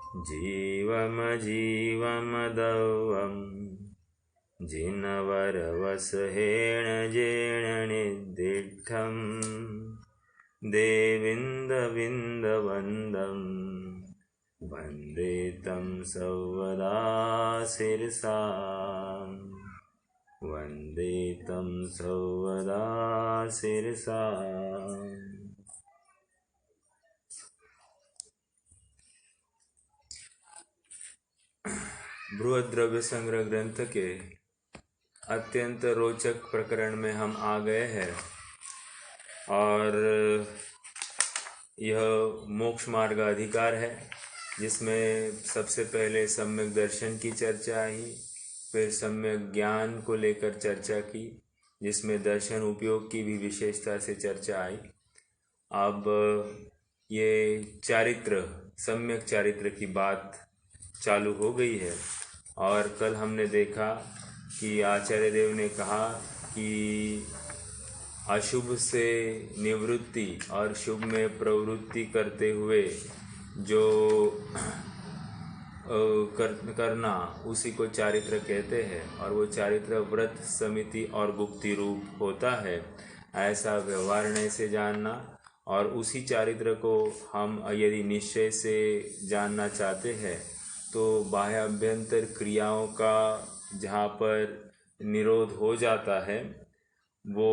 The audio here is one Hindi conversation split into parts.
जीवमजीवमदौवम् जिनवरवसहेण जेण निदिष्ठम् देविन्दविन्दवन्दम् वन्दे तं सर्वदा शिरसा वन्दे तं सर्वदा शिरसा। बृहद्रव्य संग्रह ग्रंथ के अत्यंत रोचक प्रकरण में हम आ गए हैं और यह मोक्ष मार्ग अधिकार है, जिसमें सबसे पहले सम्यक दर्शन की चर्चा आई, फिर सम्यक ज्ञान को लेकर चर्चा की, जिसमें दर्शन उपयोग की भी विशेषता से चर्चा आई। अब ये चारित्र, सम्यक चारित्र की बात चालू हो गई है। और कल हमने देखा कि आचार्य देव ने कहा कि अशुभ से निवृत्ति और शुभ में प्रवृत्ति करते हुए जो करना, उसी को चारित्र कहते हैं। और वो चारित्र व्रत, समिति और गुप्ति रूप होता है, ऐसा व्यवहारण्य से जानना। और उसी चारित्र को हम यदि निश्चय से जानना चाहते हैं तो बाह्य अभ्यंतर क्रियाओं का जहाँ पर निरोध हो जाता है वो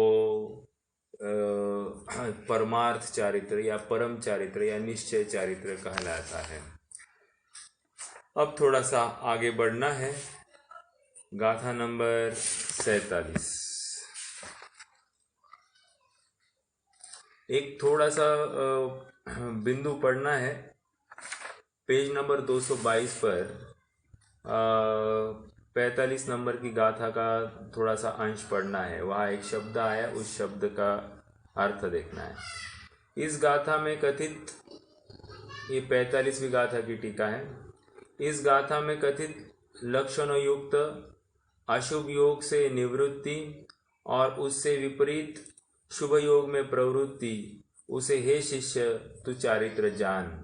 परमार्थ चारित्र या परम चारित्र या निश्चय चारित्र कहलाता है। अब थोड़ा सा आगे बढ़ना है। गाथा नंबर 47। एक थोड़ा सा बिंदु पढ़ना है। पेज नंबर 222 पर 45 नंबर की गाथा का थोड़ा सा अंश पढ़ना है। वहाँ एक शब्द आया, उस शब्द का अर्थ देखना है। इस गाथा में कथित, ये 45वीं गाथा की टीका है, इस गाथा में कथित लक्षणों युक्त अशुभ योग से निवृत्ति और उससे विपरीत शुभ योग में प्रवृत्ति, उसे हे शिष्य तू चारित्र जान।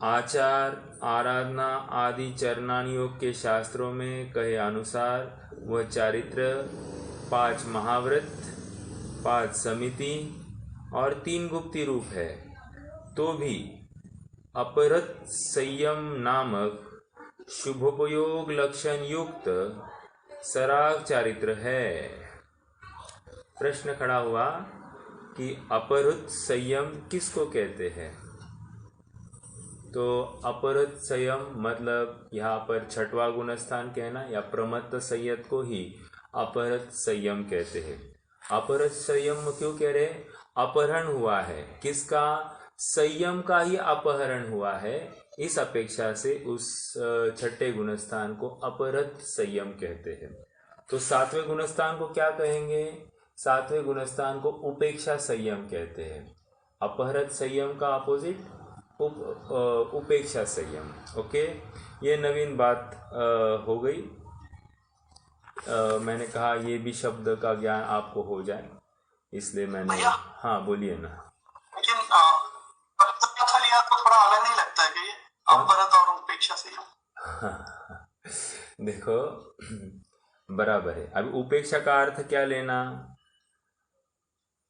आचार, आराधना आदि चरणान योग के शास्त्रों में कहे अनुसार वह चारित्र 5 महाव्रत, 5 समिति और 3 गुप्ति रूप है। तो भी अपहृत संयम नामक शुभोपयोग लक्षण युक्त सराग चारित्र है। प्रश्न खड़ा हुआ कि अपहृत संयम किसको कहते हैं? तो अपहृत संयम मतलब यहाँ पर छठवां गुणस्थान कहना, या प्रमत्त संयत को ही अपहृत संयम कहते हैं। अपहृत संयम क्यों कह रहे? अपहरण हुआ है किसका? संयम का ही अपहरण हुआ है। इस अपेक्षा से उस छठे गुणस्थान को अपहृत संयम कहते हैं। तो 7वें गुणस्थान को क्या कहेंगे? 7वें गुणस्थान को उपेक्षा संयम कहते हैं। अपहृत संयम का अपोजिट उपेक्षा संयम। ओके, ये नवीन बात हो गई। मैंने कहा ये भी शब्द का ज्ञान आपको हो जाए, इसलिए मैंने। हाँ बोलिए ना। लेकिन लिया तो थोड़ा अलग नहीं लगता है कि अपहृत और उपेक्षा संयम? देखो बराबर है। अब उपेक्षा का अर्थ क्या लेना?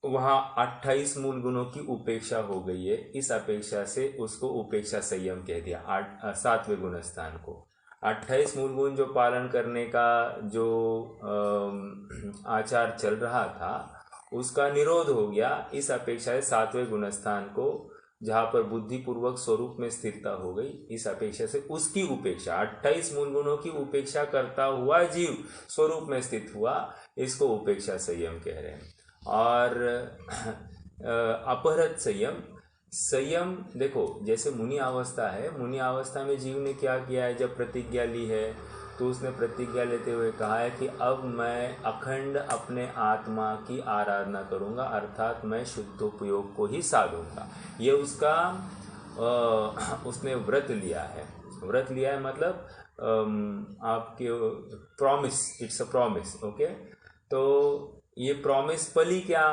वहाँ 28 मूल गुणों की उपेक्षा हो गई है, इस अपेक्षा से उसको उपेक्षा संयम कह दिया। 7वें गुणस्थान को 28 मूल गुण जो पालन करने का जो आचार चल रहा था उसका निरोध हो गया। इस अपेक्षा से 7वें गुणस्थान को, जहाँ पर बुद्धिपूर्वक स्वरूप में स्थिरता हो गई, इस अपेक्षा से उसकी उपेक्षा, 28 मूल गुणों की उपेक्षा करता हुआ जीव स्वरूप में स्थित हुआ, इसको उपेक्षा संयम कह रहे हैं। और अपहृत संयम, संयम देखो जैसे मुनि अवस्था है, मुनि अवस्था में जीव ने क्या किया है? जब प्रतिज्ञा ली है तो उसने प्रतिज्ञा लेते हुए कहा है कि अब मैं अखंड अपने आत्मा की आराधना करूंगा, अर्थात मैं शुद्धोपयोग को ही साधूंगा। ये उसका उसने व्रत लिया है। व्रत लिया है मतलब आपके promise, it's a promise. Okay, तो ये प्रॉमिस पली क्या?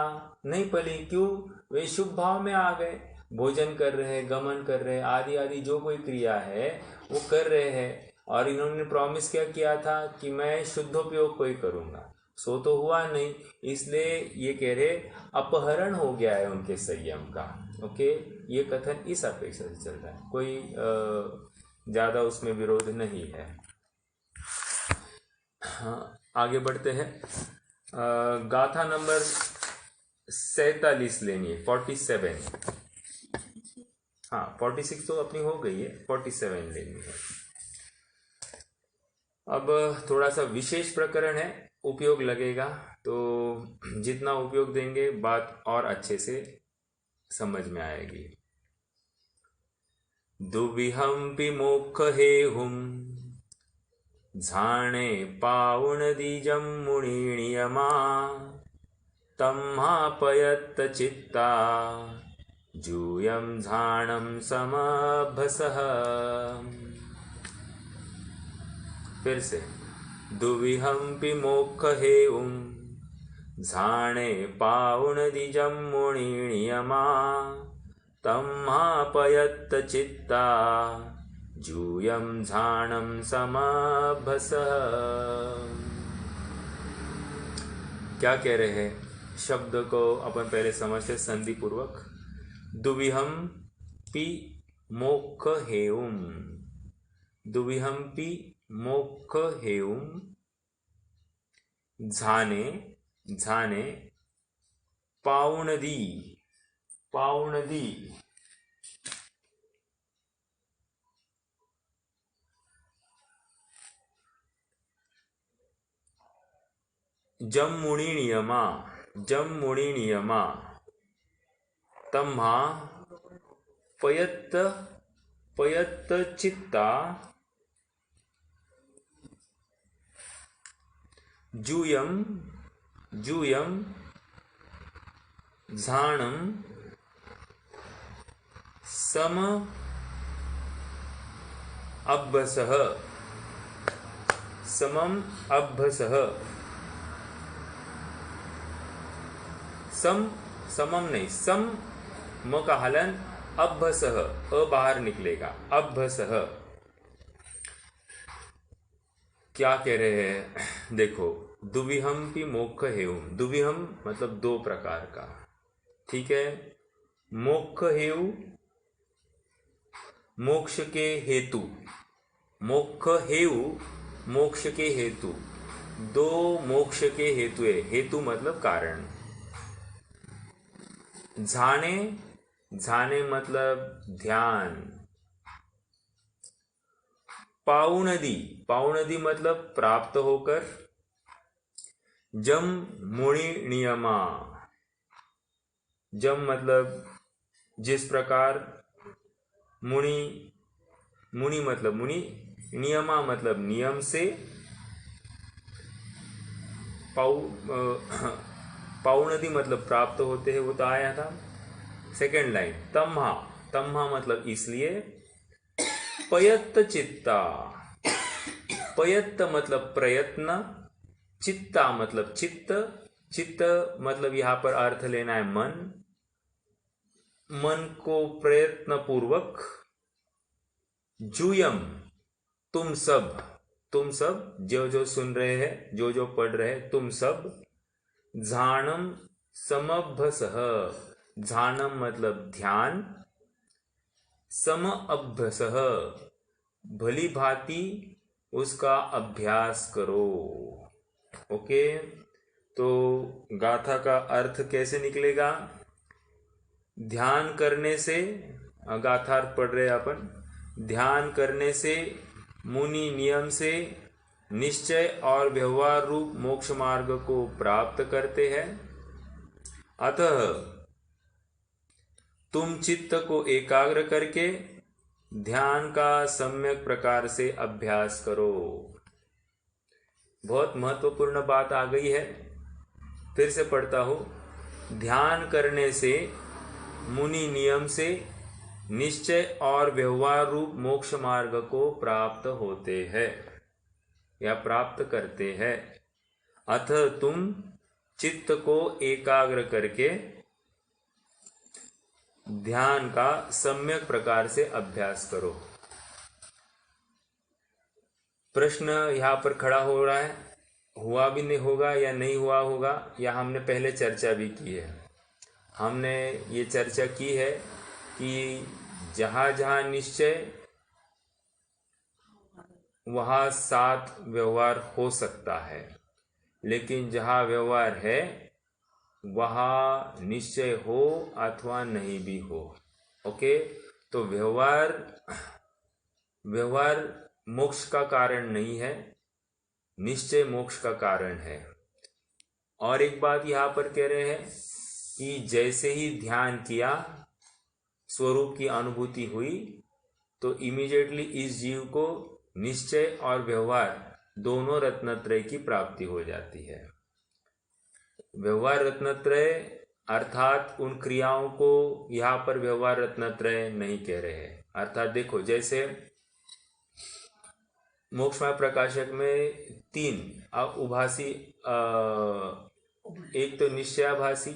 नहीं पली। क्यों? वे शुभ भाव में आ गए। भोजन कर रहे हैं, गमन कर रहे हैं, आदि आदि जो कोई क्रिया है वो कर रहे हैं। और इन्होंने प्रॉमिस क्या किया था कि मैं शुद्धोपयोग को ही करूँगा, सो तो हुआ नहीं, इसलिए ये कह रहे अपहरण हो गया है उनके संयम का। ओके, ये कथन इस अपेक्षा से चल रहा है, कोई ज़्यादा उसमें विरोध नहीं है। हाँ, आगे बढ़ते हैं। गाथा नंबर 47 लेनी है, 47। हाँ, 46 तो अपनी हो गई है, 47 लेनी है। अब थोड़ा सा विशेष प्रकरण है, उपयोग लगेगा, तो जितना उपयोग देंगे बात और अच्छे से समझ में आएगी। दुविहंपि मोक्ष हेहुम झाणे पावुण दीजम मुनियमा तम्हापयत्त चित्ता जूयम झाणम समभसः। फिर से, दुविहंपि मोक्ष हेउम झाणे पावुण दीजम मुनियमा तम्हापयत्त चित्ता जूयम झाणम समभसः। क्या कह रहे हैं? शब्द को अपन पहले समझते संधि पूर्वक। दुविहम पी मोक्ष हेउम, दुविहम पी मोक्ष हेउम झाने, झाने पाउणदी, पाउणदी जम मुनि नियमा, जम मुनि नियमा तम्हा पयत्त, पयत्त चित्ता जूयम, जूयम झाणम सम अभ्भसः, समम अभ्भसः। सम, समम नहीं, सम म का हलन, अभ्भसः, अ बाहर निकलेगा, अभ्भसः। क्या कह रहे हैं? देखो, दुविहम पी मोक्ष हेउम, दुविहम मतलब दो प्रकार का, ठीक है। मोक्ष हेउ, मोक्ष के हेतु, मोक्ष हेउ मोक्ष के हेतु, दो मोक्ष के हेतु है, हेतु मतलब कारण। झाने, झाने मतलब ध्यान। पाउनदी, पाउनदी मतलब प्राप्त होकर। जम मुनि नियमा, जम मतलब जिस प्रकार, मुनि, मुनि मतलब मुनि, नियमा मतलब नियम से। पाउनदी मतलब प्राप्त होते हैं, वो तो आया था। सेकेंड लाइन, तम्हा, तम्हा मतलब इसलिए। पयत्त चित्ता, पयत्त मतलब प्रयत्न, चित्ता मतलब चित्त, चित्त मतलब यहां पर अर्थ लेना है मन, मन को प्रयत्न पूर्वक। जूयम तुम सब, तुम सब जो जो सुन रहे हैं, जो जो पढ़ रहे हैं, तुम सब। झाणम समभ्भसः, झानम मतलब ध्यान, सम अभ्यसः भली भांति उसका अभ्यास करो। ओके, तो गाथा का अर्थ कैसे निकलेगा? ध्यान करने से, गाथार्थ पढ़ रहे अपन, ध्यान करने से, मुनि नियम से निश्चय और व्यवहार रूप मोक्ष मार्ग को प्राप्त करते हैं। अतः तुम चित्त को एकाग्र करके ध्यान का सम्यक प्रकार से अभ्यास करो। बहुत महत्वपूर्ण बात आ गई है, फिर से पढ़ता हूं। ध्यान करने से, मुनि नियम से निश्चय और व्यवहार रूप मोक्ष मार्ग को प्राप्त होते हैं या प्राप्त करते हैं। अतः तुम चित्त को एकाग्र करके ध्यान का सम्यक प्रकार से अभ्यास करो। प्रश्न यहाँ पर खड़ा हो रहा है, हुआ भी नहीं होगा या नहीं हुआ होगा, या हमने पहले चर्चा भी की है। हमने ये चर्चा की है कि जहाँ जहाँ निश्चय वहाँ साथ व्यवहार हो सकता है, लेकिन जहाँ व्यवहार है वहाँ निश्चय हो अथवा नहीं भी हो। ओके, तो व्यवहार मोक्ष का कारण नहीं है, निश्चय मोक्ष का कारण है। और एक बात यहाँ पर कह रहे हैं कि जैसे ही ध्यान किया, स्वरूप की अनुभूति हुई, तो इमीडिएटली इस जीव को निश्चय और व्यवहार दोनों रत्नत्रय की प्राप्ति हो जाती है। व्यवहार रत्नत्रय अर्थात उन क्रियाओं को यहाँ पर व्यवहार रत्नत्रय नहीं कह रहे हैं। अर्थात देखो, जैसे मोक्षमय प्रकाशक में 3 उभासी, एक तो निश्चयाभासी,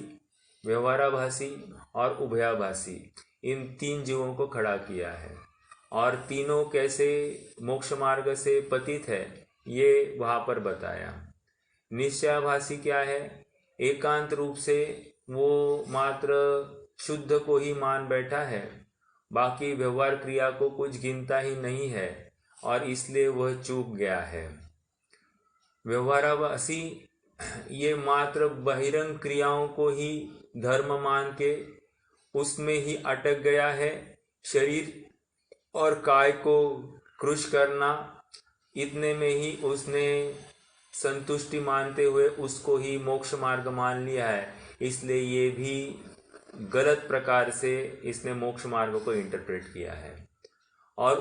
व्यवहाराभासी और उभयाभासी, इन 3 जीवों को खड़ा किया है। और तीनों कैसे मोक्ष मार्ग से पतित है ये वहाँ पर बताया। निश्चयाभासी क्या है? एकांत रूप से वो मात्र शुद्ध को ही मान बैठा है, बाकी व्यवहार क्रिया को कुछ गिनता ही नहीं है और इसलिए वह चूक गया है। व्यवहाराभासी ये मात्र बहिरंग क्रियाओं को ही धर्म मान के उसमें ही अटक गया है। शरीर और काय को कृश करना, इतने में ही उसने संतुष्टि मानते हुए उसको ही मोक्ष मार्ग मान लिया है। इसलिए ये भी गलत प्रकार से इसने मोक्ष मार्ग को इंटरप्रेट किया है। और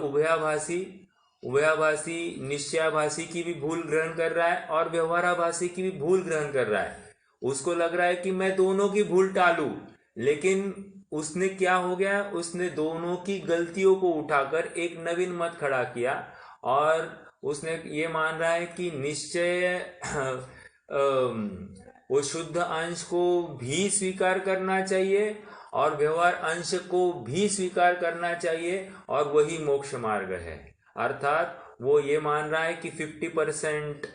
उभयाभासी निश्चयाभासी की भी भूल ग्रहण कर रहा है और व्यवहाराभासी की भी भूल ग्रहण कर रहा है। उसको लग रहा है कि मैं दोनों की भूल टालूं, लेकिन उसने क्या हो गया, उसने दोनों की गलतियों को उठाकर एक नवीन मत खड़ा किया और उसने ये मान रहा है कि निश्चय वो शुद्ध अंश को भी स्वीकार करना चाहिए और व्यवहार अंश को भी स्वीकार करना चाहिए और वही मोक्ष मार्ग है। अर्थात वो ये मान रहा है कि 50%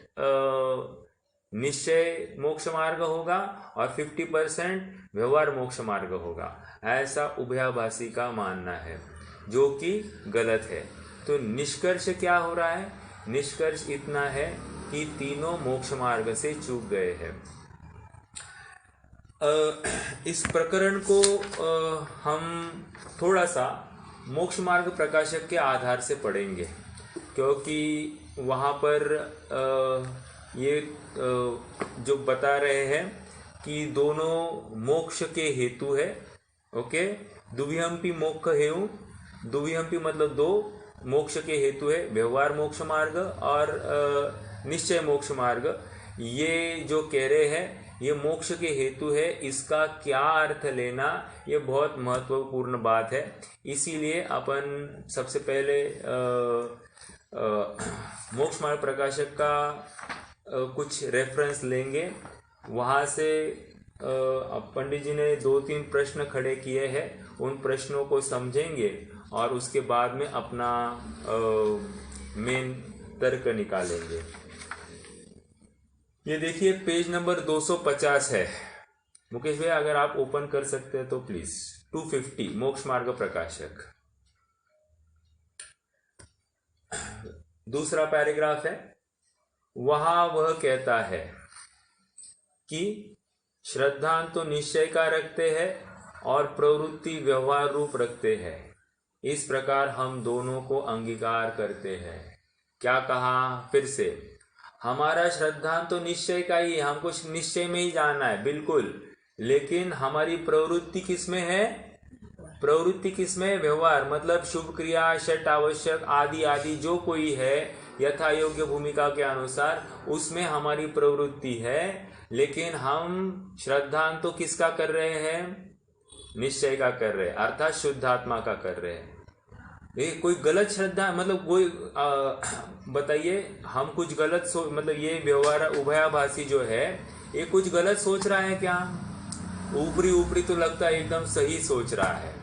निश्चय मोक्ष मार्ग होगा और 50% व्यवहार मोक्ष मार्ग होगा, ऐसा उभयाभासी का मानना है, जो कि गलत है। तो निष्कर्ष क्या हो रहा है? निष्कर्ष इतना है कि तीनों मोक्ष मार्ग से चूक गए हैं। इस प्रकरण को हम थोड़ा सा मोक्ष मार्ग प्रकाशक के आधार से पढ़ेंगे, क्योंकि वहाँ पर ये जो बता रहे हैं कि दोनों मोक्ष के हेतु है। ओके, दुविहंपी मोक्ष हेतु, दुविहंपी मतलब 2 मोक्ष के हेतु है, व्यवहार मोक्ष मार्ग और निश्चय मोक्ष मार्ग। ये जो कह रहे हैं ये मोक्ष के हेतु है, इसका क्या अर्थ लेना ये बहुत महत्वपूर्ण बात है। इसीलिए अपन सबसे पहले मोक्ष मार्ग प्रकाशक का कुछ रेफरेंस लेंगे। वहाँ से पंडित जी ने 2-3 प्रश्न खड़े किए हैं, उन प्रश्नों को समझेंगे और उसके बाद में अपना मेन तर्क निकालेंगे। ये देखिए पेज नंबर 250 है। मुकेश भाई अगर आप ओपन कर सकते हैं तो प्लीज। 250 मोक्ष मार्ग प्रकाशक, दूसरा पैराग्राफ है। वहां वह कहता है कि श्रद्धांत तो निश्चय का रखते हैं और प्रवृत्ति व्यवहार रूप रखते हैं। इस प्रकार हम दोनों को अंगीकार करते हैं। क्या कहा फिर से? हमारा श्रद्धांत तो निश्चय का ही है, हमको निश्चय में ही जाना है, बिल्कुल। लेकिन हमारी प्रवृत्ति किसमें है? प्रवृत्ति किसमें? व्यवहार मतलब शुभ क्रिया, षट आवश्यक आदि आदि जो कोई है यथा योग्य भूमिका के अनुसार उसमें हमारी प्रवृत्ति है। लेकिन हम श्रद्धांत तो किसका कर रहे हैं? निश्चय का कर रहे हैं, अर्थात शुद्धात्मा का कर रहे हैं। ये कोई गलत श्रद्धा मतलब कोई बताइए, हम कुछ गलत मतलब ये व्यवहार उभयाभासी जो है ये कुछ गलत सोच रहा है क्या? ऊपरी ऊपरी तो लगता है एकदम सही सोच रहा है,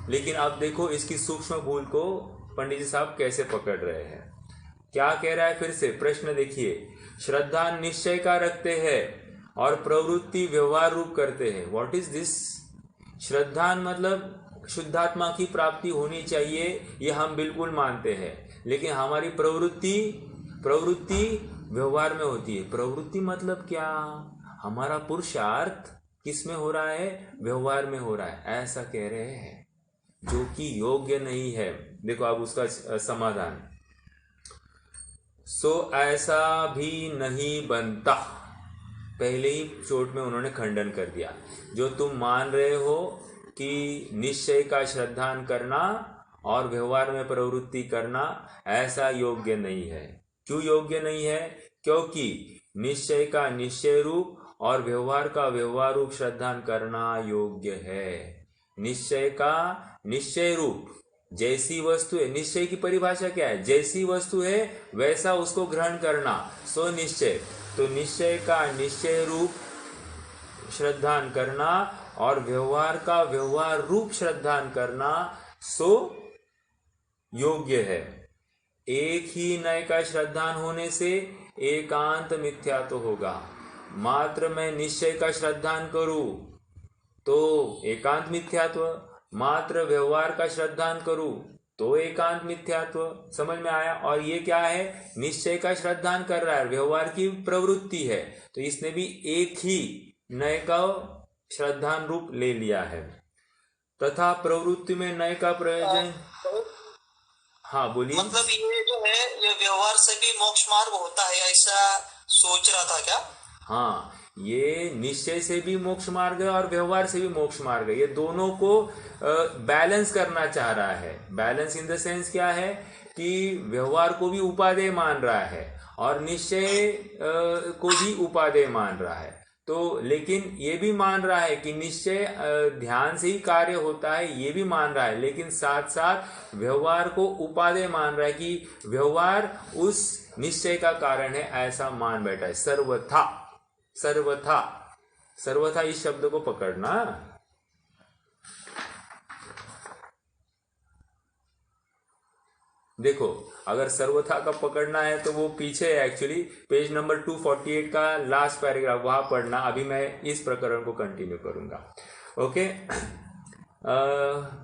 लेकिन अब देखो इसकी सूक्ष्म भूल को पंडित जी साहब कैसे पकड़ रहे हैं। क्या कह रहा है फिर से प्रश्न देखिए, श्रद्धा निश्चय का रखते हैं और प्रवृत्ति व्यवहार रूप करते हैं। What is this? श्रद्धा मतलब शुद्धात्मा की प्राप्ति होनी चाहिए, ये हम बिल्कुल मानते हैं, लेकिन हमारी प्रवृत्ति व्यवहार में होती है। प्रवृत्ति मतलब क्या? हमारा पुरुषार्थ किस में हो रहा है? व्यवहार में हो रहा है, ऐसा कह रहे हैं, जो कि योग्य नहीं है। देखो अब उसका समाधान, सो ऐसा भी नहीं बनता। पहले ही चोट में उन्होंने खंडन कर दिया। जो तुम मान रहे हो कि निश्चय का श्रद्धान करना और व्यवहार में प्रवृत्ति करना, ऐसा योग्य नहीं है। क्यों योग्य नहीं है? क्योंकि निश्चय का निश्चय रूप और व्यवहार का व्यवहार रूप श्रद्धान करना योग्य है। निश्चय का निश्चय रूप, जैसी वस्तु है, निश्चय की परिभाषा क्या है? जैसी वस्तु है वैसा उसको ग्रहण करना, सो निश्चय। तो निश्चय का निश्चय रूप श्रद्धान करना और व्यवहार का व्यवहार रूप श्रद्धान करना, सो योग्य है। एक ही नय का श्रद्धान होने से एकांत मिथ्या तो होगा। मात्र मैं निश्चय का श्रद्धान करूं तो एकांत मिथ्यात्व, मात्र व्यवहार का श्रद्धान करूं तो एकांत मिथ्यात्व। समझ में आया? और ये क्या है? निश्चय का श्रद्धान कर रहा है, व्यवहार की प्रवृत्ति है, तो इसने भी एक ही नय का श्रद्धान रूप ले लिया है। तथा प्रवृत्ति में नय का प्रयोजन, हाँ बोलिए। मतलब ये जो है ये व्यवहार से भी मोक्ष मार्ग होता है, ऐसा सोच रहा था क्या? हाँ, ये निश्चय से भी मोक्ष मार्ग है और व्यवहार से भी मोक्ष मार्ग है। ये दोनों को बैलेंस करना चाह रहा है। बैलेंस इन द सेंस क्या है कि व्यवहार को भी उपादेय मान रहा है और निश्चय को भी उपादेय मान रहा है। तो लेकिन ये भी मान रहा है कि निश्चय ध्यान से ही कार्य होता है, ये भी मान रहा है, लेकिन साथ साथ व्यवहार को उपादेय मान रहा है कि व्यवहार उस निश्चय का कारण है, ऐसा मान बैठा है। सर्वथा सर्वथा सर्वथा इस शब्द को पकड़ना। देखो अगर सर्वथा का पकड़ना है तो वो पीछे एक्चुअली पेज नंबर 248 का लास्ट पैराग्राफ, वहां पढ़ना। अभी मैं इस प्रकरण को कंटिन्यू करूंगा। ओके,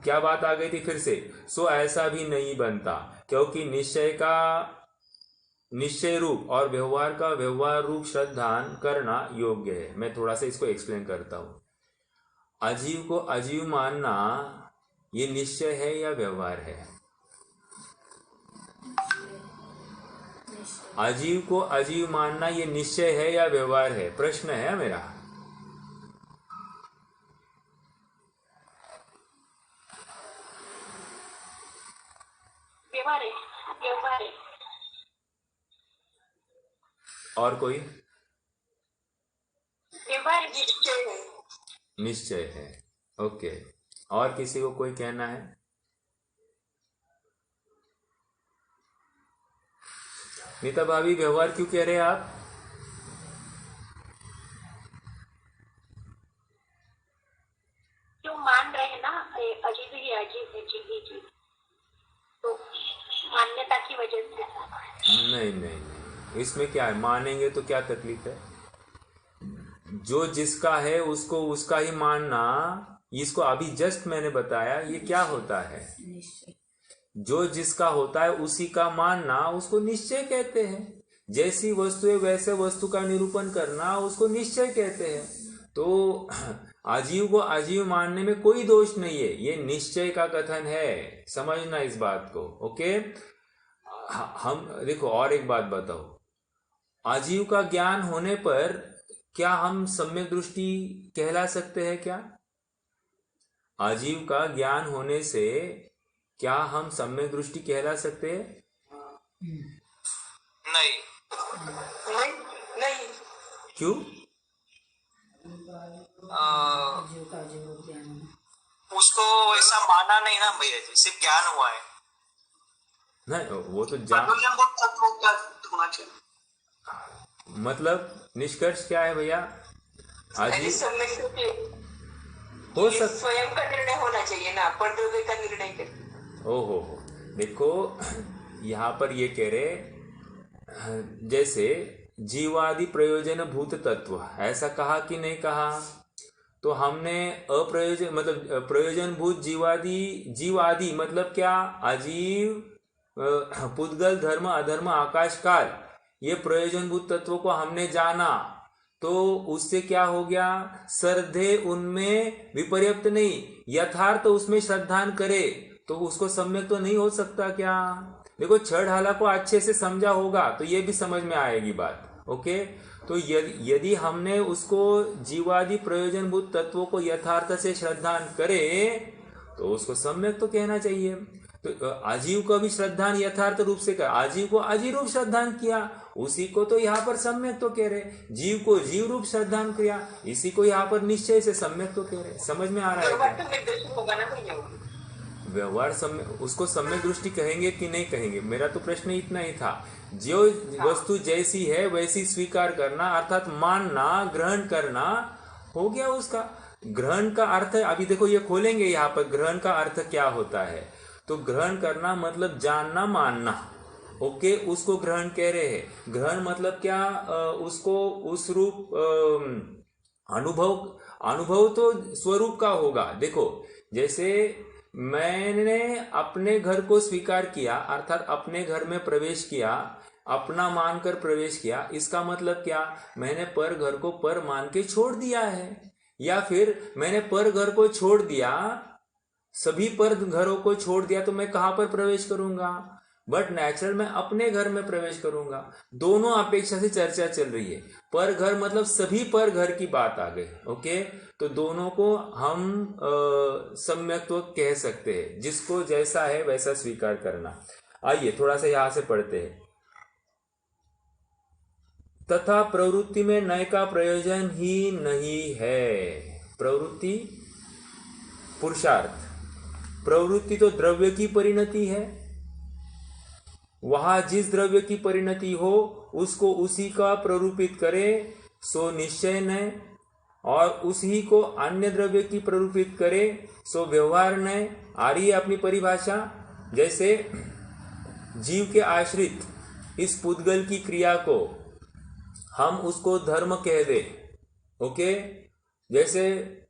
क्या बात आ गई थी फिर से? सो ऐसा भी नहीं बनता क्योंकि निश्चय का निश्चय रूप और व्यवहार का व्यवहार रूप श्रद्धान करना योग्य है। मैं थोड़ा सा इसको एक्सप्लेन करता हूं। अजीव को अजीव मानना ये निश्चय है या व्यवहार है? अजीव को अजीव मानना ये निश्चय है या व्यवहार है? प्रश्न है मेरा। व्यवहार है, व्यवहार है। और कोई? व्यवहार निश्चय है। निश्चय है, ओके। और किसी को कोई कहना है? नीता भाभी, व्यवहार क्यों कह रहे हैं आप? जो मान रहे हैं ना, अजीब ही अजीब है, जीव ही जीव, तो मान्यता की वजह से। नहीं नहीं नहीं, इसमें क्या है? मानेंगे तो क्या तकलीफ है? जो जिसका है उसको उसका ही मानना, इसको अभी जस्ट मैंने बताया ये क्या होता है। जो जिसका होता है उसी का मानना, उसको निश्चय कहते हैं। जैसी वस्तु है वैसे वस्तु का निरूपण करना, उसको निश्चय कहते हैं। तो अजीव को अजीव मानने में कोई दोष नहीं है, ये निश्चय का कथन है, समझना इस बात को। ओके, हम देखो और एक बात बताओ, अजीव का ज्ञान होने पर क्या हम सम्यक दृष्टि कहला सकते हैं क्या? अजीव का ज्ञान होने से क्या हम सम्यक दृष्टि कहला सकते हैं? नहीं नहीं नहीं। क्यों? उसको वैसा माना नहीं ना भैया जी, सिर्फ ज्ञान हुआ है। नहीं, वो तो होना चाहिए। मतलब निष्कर्ष क्या है भैया? अजीव हो ये सकता। स्वयं का निर्णय होना चाहिए ना, परद्रव्य का निर्णय कर। ओहो, देखो यहाँ पर ये कह रहे जैसे जीवादि प्रयोजन भूत तत्व, ऐसा कहा कि नहीं कहा? तो हमने अप्रयोजन मतलब प्रयोजन भूत जीवादि, जीवादि मतलब क्या? अजीव, पुद्गल, धर्म, अधर्म, आकाश काल, ये प्रयोजन भूत तत्वों को हमने जाना, तो उससे क्या हो गया? श्रद्धे उनमें विपर्यप्त नहीं, यथार्थ उसमें श्रद्धान करे तो उसको सम्यक तो नहीं हो सकता क्या? देखो छह ढाला को अच्छे से समझा होगा तो ये भी समझ में आएगी बात। ओके, तो यदि हमने उसको जीवादि प्रयोजनभूत तत्वों को यथार्थ से श्रद्धान करे तो उसको सम्यक तो कहना चाहिए। तो आजीव को भी श्रद्धान यथार्थ रूप से कर, आजीव को अजीव रूप श्रद्धान किया, उसी को तो यहाँ पर सम्यक तो कह रहे। जीव को जीव रूप श्रद्धान किया, इसी को यहाँ पर निश्चय से सम्यक तो कह रहे। समझ में आ रहा है क्या? व्यवहार सम्यक, उसको सम्यक दृष्टि कहेंगे कि नहीं कहेंगे, मेरा तो प्रश्न इतना ही था। जो वस्तु जैसी है वैसी स्वीकार करना, अर्थात मानना, ग्रहण करना, हो गया उसका। ग्रहण का अर्थ, अभी देखो ये खोलेंगे यहाँ पर ग्रहण का अर्थ क्या होता है। तो ग्रहण करना मतलब जानना, मानना। ओके, उसको ग्रहण कह रहे हैं। ग्रहण मतलब क्या? उसको उस रूप अनुभव, अनुभव तो स्वरूप का होगा। देखो जैसे मैंने अपने घर को स्वीकार किया, अर्थात अपने घर में प्रवेश किया, अपना मानकर प्रवेश किया, इसका मतलब क्या? मैंने पर घर को पर मान के छोड़ दिया है। या फिर मैंने पर घर को छोड़ दिया, सभी पर घरों को छोड़ दिया, तो मैं कहां पर प्रवेश करूंगा? बट नेचुरल मैं अपने घर में प्रवेश करूंगा। दोनों अपेक्षा से चर्चा चल रही है। पर घर मतलब सभी पर घर की बात आ गई। ओके, तो दोनों को हम सम्यक्त्व कह सकते हैं, जिसको जैसा है वैसा स्वीकार करना। आइए थोड़ा सा यहां से पढ़ते हैं। तथा प्रवृत्ति में नय का प्रयोजन ही नहीं है। प्रवृत्ति पुरुषार्थ, प्रवृत्ति तो द्रव्य की परिणति है। वहां जिस द्रव्य की परिणति हो उसको उसी का प्ररूपित करे सो निश्चय नय, और उसी को अन्य द्रव्य की प्ररूपित करे सो व्यवहार नय। आ रही है अपनी परिभाषा। जैसे जीव के आश्रित इस पुद्गल की क्रिया को हम उसको धर्म कह दे। ओके, जैसे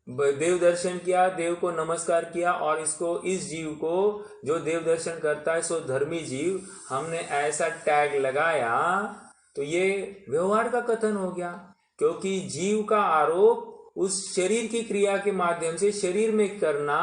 देव दर्शन किया, देव को नमस्कार किया, और इसको, इस जीव को जो देव दर्शन करता है सो धर्मी जीव, हमने ऐसा टैग लगाया, तो ये व्यवहार का कथन हो गया। क्योंकि जीव का आरोप उस शरीर की क्रिया के माध्यम से शरीर में करना,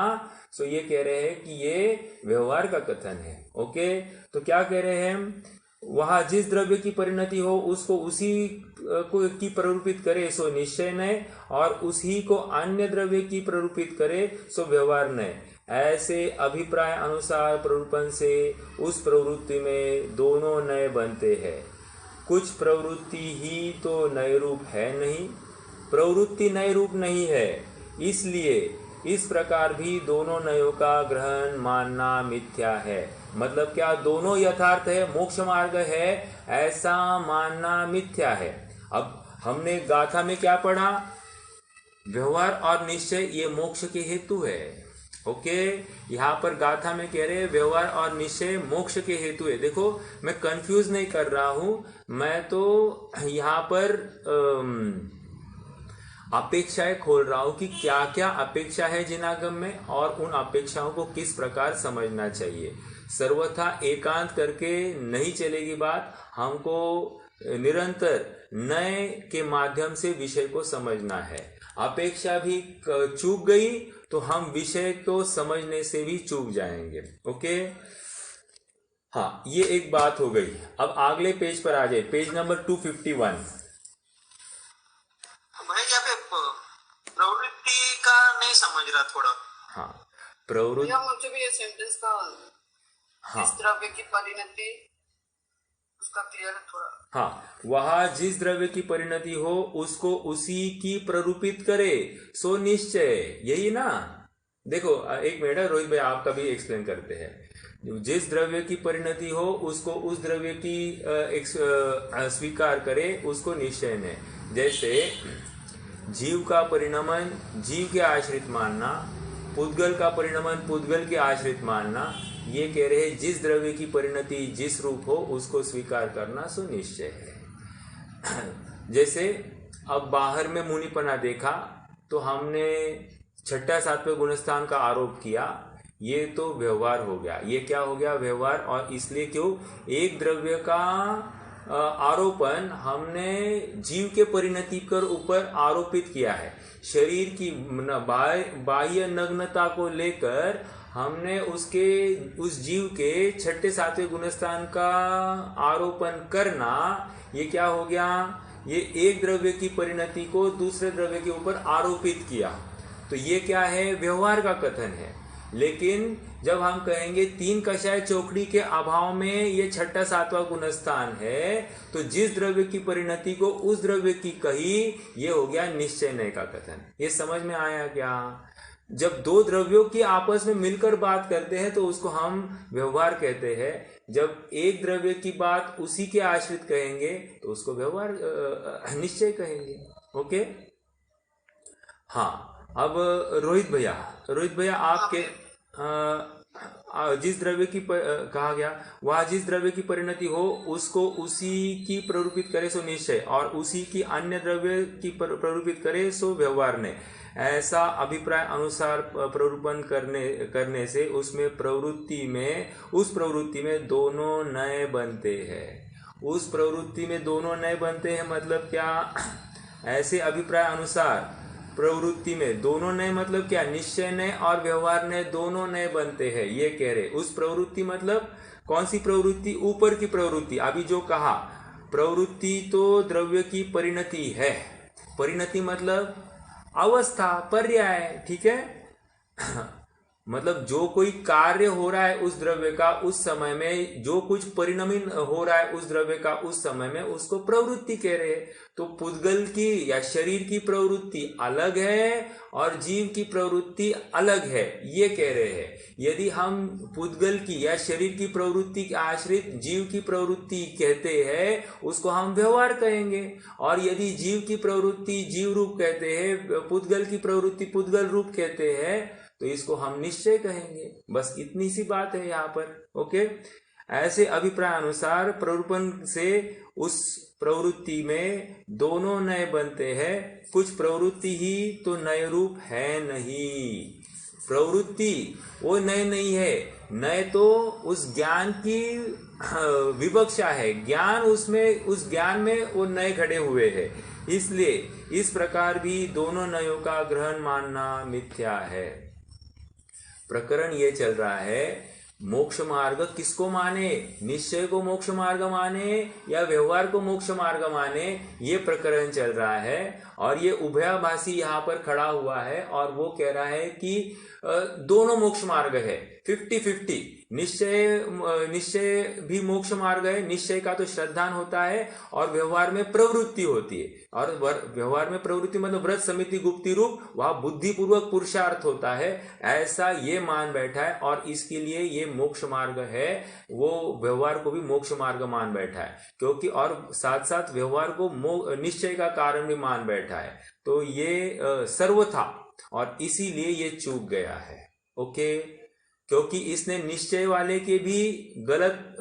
सो ये कह रहे हैं कि ये व्यवहार का कथन है। ओके, तो क्या कह रहे हैं? वहां जिस द्रव्य की परिणति हो उसको उसी को की प्ररूपित करे सो निश्चय नय, और उसी को अन्य द्रव्य की प्ररूपित करे सो व्यवहार नय। ऐसे अभिप्राय अनुसार प्ररूपण से उस प्रवृत्ति में दोनों नय बनते हैं। कुछ प्रवृत्ति ही तो नय रूप है नहीं, प्रवृत्ति नय रूप नहीं है, इसलिए इस प्रकार भी दोनों नयों का ग्रहण मानना मिथ्या है। मतलब क्या? दोनों यथार्थ है, मोक्ष मार्ग है, ऐसा मानना मिथ्या है। अब हमने गाथा में क्या पढ़ा? व्यवहार और निश्चय ये मोक्ष के हेतु है। ओके, यहाँ पर गाथा में कह रहे हैं व्यवहार और निश्चय मोक्ष के हेतु है। देखो मैं कंफ्यूज नहीं कर रहा हूं, मैं तो यहाँ पर अपेक्षाएं खोल रहा हूं कि क्या क्या अपेक्षा है जिनागम में, और उन अपेक्षाओं को किस प्रकार समझना चाहिए। सर्वथा एकांत करके नहीं चलेगी बात, हमको निरंतर नए के माध्यम से विषय को समझना है। अपेक्षा भी चूक गई तो हम विषय को समझने से भी चूक जाएंगे। ओके, हाँ, ये एक बात हो गई। अब अगले पेज पर आ जाए, पेज नंबर 251। प्रवृत्ति का नहीं समझ रहा थोड़ा। हाँ, प्रवृत्ति, मुझे भी ये सेंटेंस का, हाँ, इस द्रव्य की परिणति उसका क्लियर है थोड़ा। हाँ, वहां जिस द्रव्य की परिणति हो उसको उसी की प्ररूपित करे सो निश्चय, यही ना। देखो एक मिनट, रोहित भाई आपका भी एक्सप्लेन करते हैं। जिस द्रव्य की परिणति हो उसको उस द्रव्य की स्वीकार करे, उसको निश्चय ने। जैसे जीव का परिणमन जीव के आश्रित मानना, पुद्गल का परिणमन पुद्गल के आश्रित मानना, ये कह रहे हैं जिस द्रव्य की परिणति जिस रूप हो उसको स्वीकार करना सुनिश्चय है। जैसे अब बाहर में मुनिपना देखा तो हमने छठा सातवें गुणस्थान का आरोप किया, ये तो व्यवहार हो गया। ये क्या हो गया? व्यवहार। और इसलिए क्यों? एक द्रव्य का आरोपण हमने जीव के परिणति कर ऊपर आरोपित किया है। शरीर की बाह्य नग्नता को लेकर हमने उस जीव के छठे सातवें गुणस्थान का आरोपण करना, ये क्या हो गया? ये एक द्रव्य की परिणति को दूसरे द्रव्य के ऊपर आरोपित किया, तो ये क्या है? व्यवहार का कथन है। लेकिन जब हम कहेंगे तीन कषाय चौकड़ी के अभाव में ये छठा सातवां गुणस्थान है, तो जिस द्रव्य की परिणति को उस द्रव्य की कही, ये हो गया निश्चय नय का कथन। ये समझ में आया क्या? जब दो द्रव्यों की आपस में मिलकर बात करते हैं तो उसको हम व्यवहार कहते हैं। जब एक द्रव्य की बात उसी के आश्रित कहेंगे तो उसको व्यवहार निश्चय कहेंगे। ओके, हाँ। अब रोहित भैया आपके जिस द्रव्य की कहा गया, वह जिस द्रव्य की परिणति हो उसको उसी की प्ररूपित करे सो निश्चय, और उसी की अन्य द्रव्य की प्ररूपित करे सो व्यवहार ने। ऐसा अभिप्राय अनुसार प्ररूपण करने से उस प्रवृत्ति में दोनों नए बनते हैं। उस प्रवृत्ति में दोनों नए बनते हैं मतलब क्या? ऐसे अभिप्राय अनुसार प्रवृत्ति में दोनों नए मतलब क्या? निश्चय नए और व्यवहार नए दोनों नए बनते हैं। ये कह रहे उस प्रवृत्ति मतलब कौन सी प्रवृत्ति? ऊपर की प्रवृत्ति। अभी जो कहा प्रवृत्ति तो द्रव्य की परिणति है। परिणति मतलब अवस्था, पर्याय, ठीक है। मतलब जो कोई कार्य हो रहा है उस द्रव्य का उस समय में, जो कुछ परिणमित हो रहा है उस द्रव्य का उस समय में, उसको प्रवृत्ति कह रहे हैं। तो पुद्गल की या शरीर की प्रवृत्ति अलग है और जीव की प्रवृत्ति अलग है, ये कह रहे हैं। यदि हम पुद्गल की या शरीर की प्रवृत्ति के आश्रित जीव की प्रवृत्ति कहते हैं, उसको हम व्यवहार कहेंगे। और यदि जीव की प्रवृत्ति जीव रूप कहते हैं, पुद्गल की प्रवृत्ति पुद्गल रूप कहते हैं, तो इसको हम निश्चय कहेंगे। बस इतनी सी बात है यहाँ पर। ओके, ऐसे अभिप्राय अनुसार प्ररूपण से उस प्रवृत्ति में दोनों नए बनते हैं। कुछ प्रवृत्ति ही तो नए रूप है नहीं। प्रवृत्ति वो नए नहीं है, नए तो उस ज्ञान की विवक्षा है। ज्ञान उसमें, उस ज्ञान में वो नए खड़े हुए हैं। इसलिए इस प्रकार भी दोनों नयों का ग्रहण मानना मिथ्या है। प्रकरण ये चल रहा है, मोक्ष मार्ग किसको माने? निश्चय को मोक्ष मार्ग माने या व्यवहार को मोक्ष मार्ग माने? ये प्रकरण चल रहा है। और ये उभयाभासी यहाँ पर खड़ा हुआ है और वो कह रहा है कि दोनों मोक्ष मार्ग है, 50-50। निश्चय भी मोक्ष मार्ग है। निश्चय का तो श्रद्धान होता है और व्यवहार में प्रवृत्ति होती है। और व्यवहार में प्रवृत्ति मतलब व्रत समिति गुप्ति रूप, वह बुद्धिपूर्वक पुरुषार्थ होता है, ऐसा ये मान बैठा है। और इसके लिए ये मोक्ष मार्ग है, वो व्यवहार को भी मोक्ष मार्ग मान बैठा है। क्योंकि और साथ साथ व्यवहार को निश्चय का कारण भी मान बैठा है। तो ये सर्व था और इसीलिए ये चूक गया है। ओके, क्योंकि इसने निश्चय वाले के भी गलत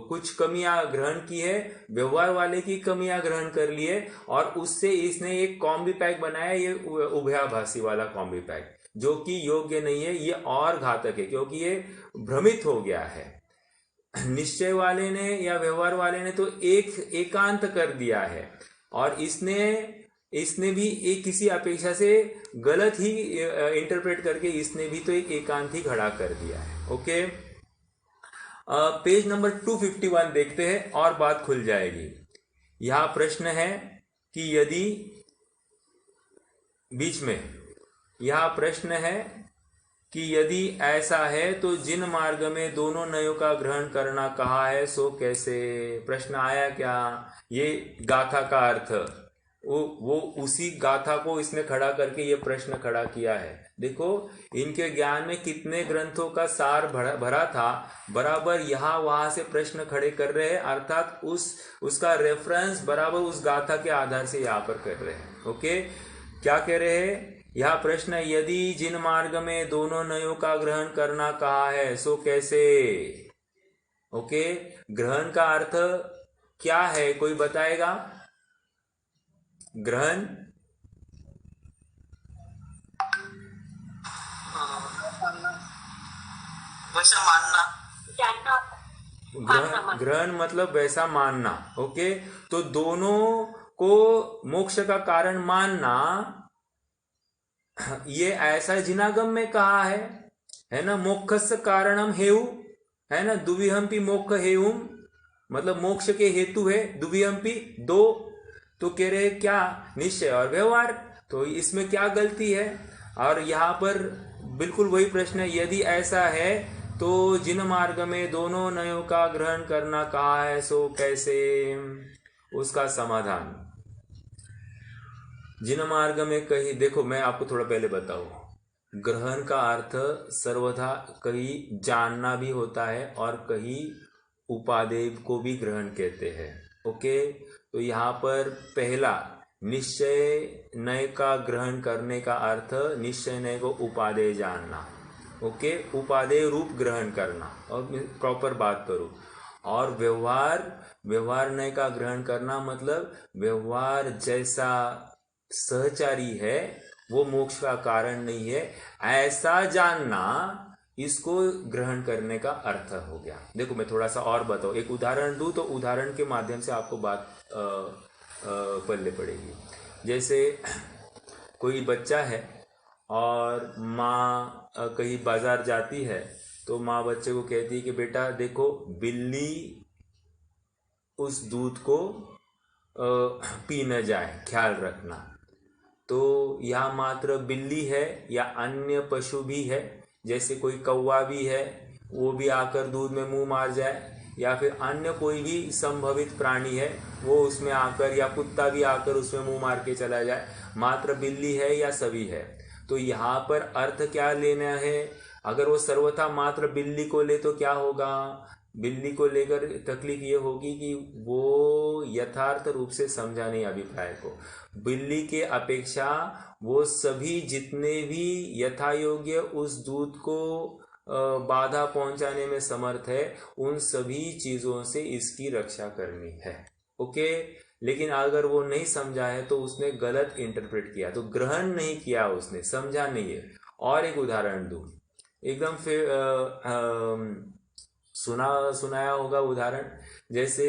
कुछ कमियां ग्रहण की है, व्यवहार वाले की कमियां ग्रहण कर ली है, और उससे इसने एक कॉम्बी पैक बनाया, ये उभयाभासी वाला कॉम्बी पैक, जो कि योग्य नहीं है। ये और घातक है क्योंकि ये भ्रमित हो गया है। निश्चय वाले ने या व्यवहार वाले ने तो एकांत कर दिया है, और इसने भी एक किसी अपेक्षा से गलत ही इंटरप्रेट करके इसने भी तो एक एकांत ही खड़ा कर दिया है। ओके, पेज नंबर 251 देखते हैं और बात खुल जाएगी। यहां प्रश्न है कि यदि बीच में यहां प्रश्न है कि यदि ऐसा है तो जिन मार्ग में दोनों नयों का ग्रहण करना कहा है सो कैसे? प्रश्न आया क्या? ये गाथा का अर्थ, वो उसी गाथा को इसने खड़ा करके ये प्रश्न खड़ा किया है। देखो इनके ज्ञान में कितने ग्रंथों का सार भरा था, बराबर यहाँ वहां से प्रश्न खड़े कर रहे हैं, अर्थात उसका रेफरेंस बराबर उस गाथा के आधार से यहाँ पर कर रहे हैं। ओके, क्या कह रहे हैं? यह प्रश्न है, यदि जिन मार्ग में दोनों नयों का ग्रहण करना कहा है सो कैसे? ओके, ग्रहण का अर्थ क्या है, कोई बताएगा? ग्रहण वैसा मानना, जानना, ग्रहण ग्रहण मतलब वैसा मानना। ओके, तो दोनों को मोक्ष का कारण मानना, ये ऐसा जिनागम में कहा है ना? मोक्षस्य कारणम हेउ, है ना? दुविहम्पि मोक्ष हेउम, मतलब मोक्ष के हेतु है दुविहम्पि दो। तो कह रहे क्या? निश्चय और व्यवहार। तो इसमें क्या गलती है? और यहाँ पर बिल्कुल वही प्रश्न है, यदि ऐसा है तो जिन मार्ग में दोनों नयों का ग्रहण करना कहा है सो कैसे? उसका समाधान, जिन मार्ग में कहीं, देखो मैं आपको थोड़ा पहले बताऊं, ग्रहण का अर्थ सर्वथा कहीं जानना भी होता है और कहीं उपादेय को भी ग्रहण कहते हैं। ओके, तो यहाँ पर पहला निश्चय नय का ग्रहण करने का अर्थ निश्चय नय को उपादेय जानना। ओके, उपादेय रूप ग्रहण करना, और प्रॉपर बात करूं। और व्यवहार नय का ग्रहण करना मतलब व्यवहार जैसा सहचारी है वो मोक्ष का कारण नहीं है, ऐसा जानना, इसको ग्रहण करने का अर्थ हो गया। देखो मैं थोड़ा सा और बताऊं, एक उदाहरण दूं तो उदाहरण के माध्यम से आपको बात पल्ले पड़ेगी। जैसे कोई बच्चा है और माँ कहीं बाजार जाती है, तो माँ बच्चे को कहती है कि बेटा देखो, बिल्ली उस दूध को पी न जाए, ख्याल रखना। तो यह मात्र बिल्ली है या अन्य पशु भी है, जैसे कोई कौवा भी है, वो भी आकर दूध में मुंह मार जाए, या फिर अन्य कोई भी संभवित प्राणी है वो उसमें आकर, या कुत्ता भी आकर उसमें मुंह मार के चला जाए, मात्र बिल्ली है या सभी है? तो यहाँ पर अर्थ क्या लेना है? अगर वो सर्वथा मात्र बिल्ली को ले तो क्या होगा? बिल्ली को लेकर तकलीफ ये होगी कि वो यथार्थ रूप से समझा नहीं अभिप्राय को। बिल्ली के अपेक्षा वो सभी जितने भी यथा योग्य उस दूध को बाधा पहुंचाने में समर्थ है, उन सभी चीजों से इसकी रक्षा करनी है। ओके, लेकिन अगर वो नहीं समझा है तो उसने गलत इंटरप्रेट किया, तो ग्रहण नहीं किया, उसने समझा नहीं है। और एक उदाहरण दूं, एकदम फिर सुनाया होगा उदाहरण। जैसे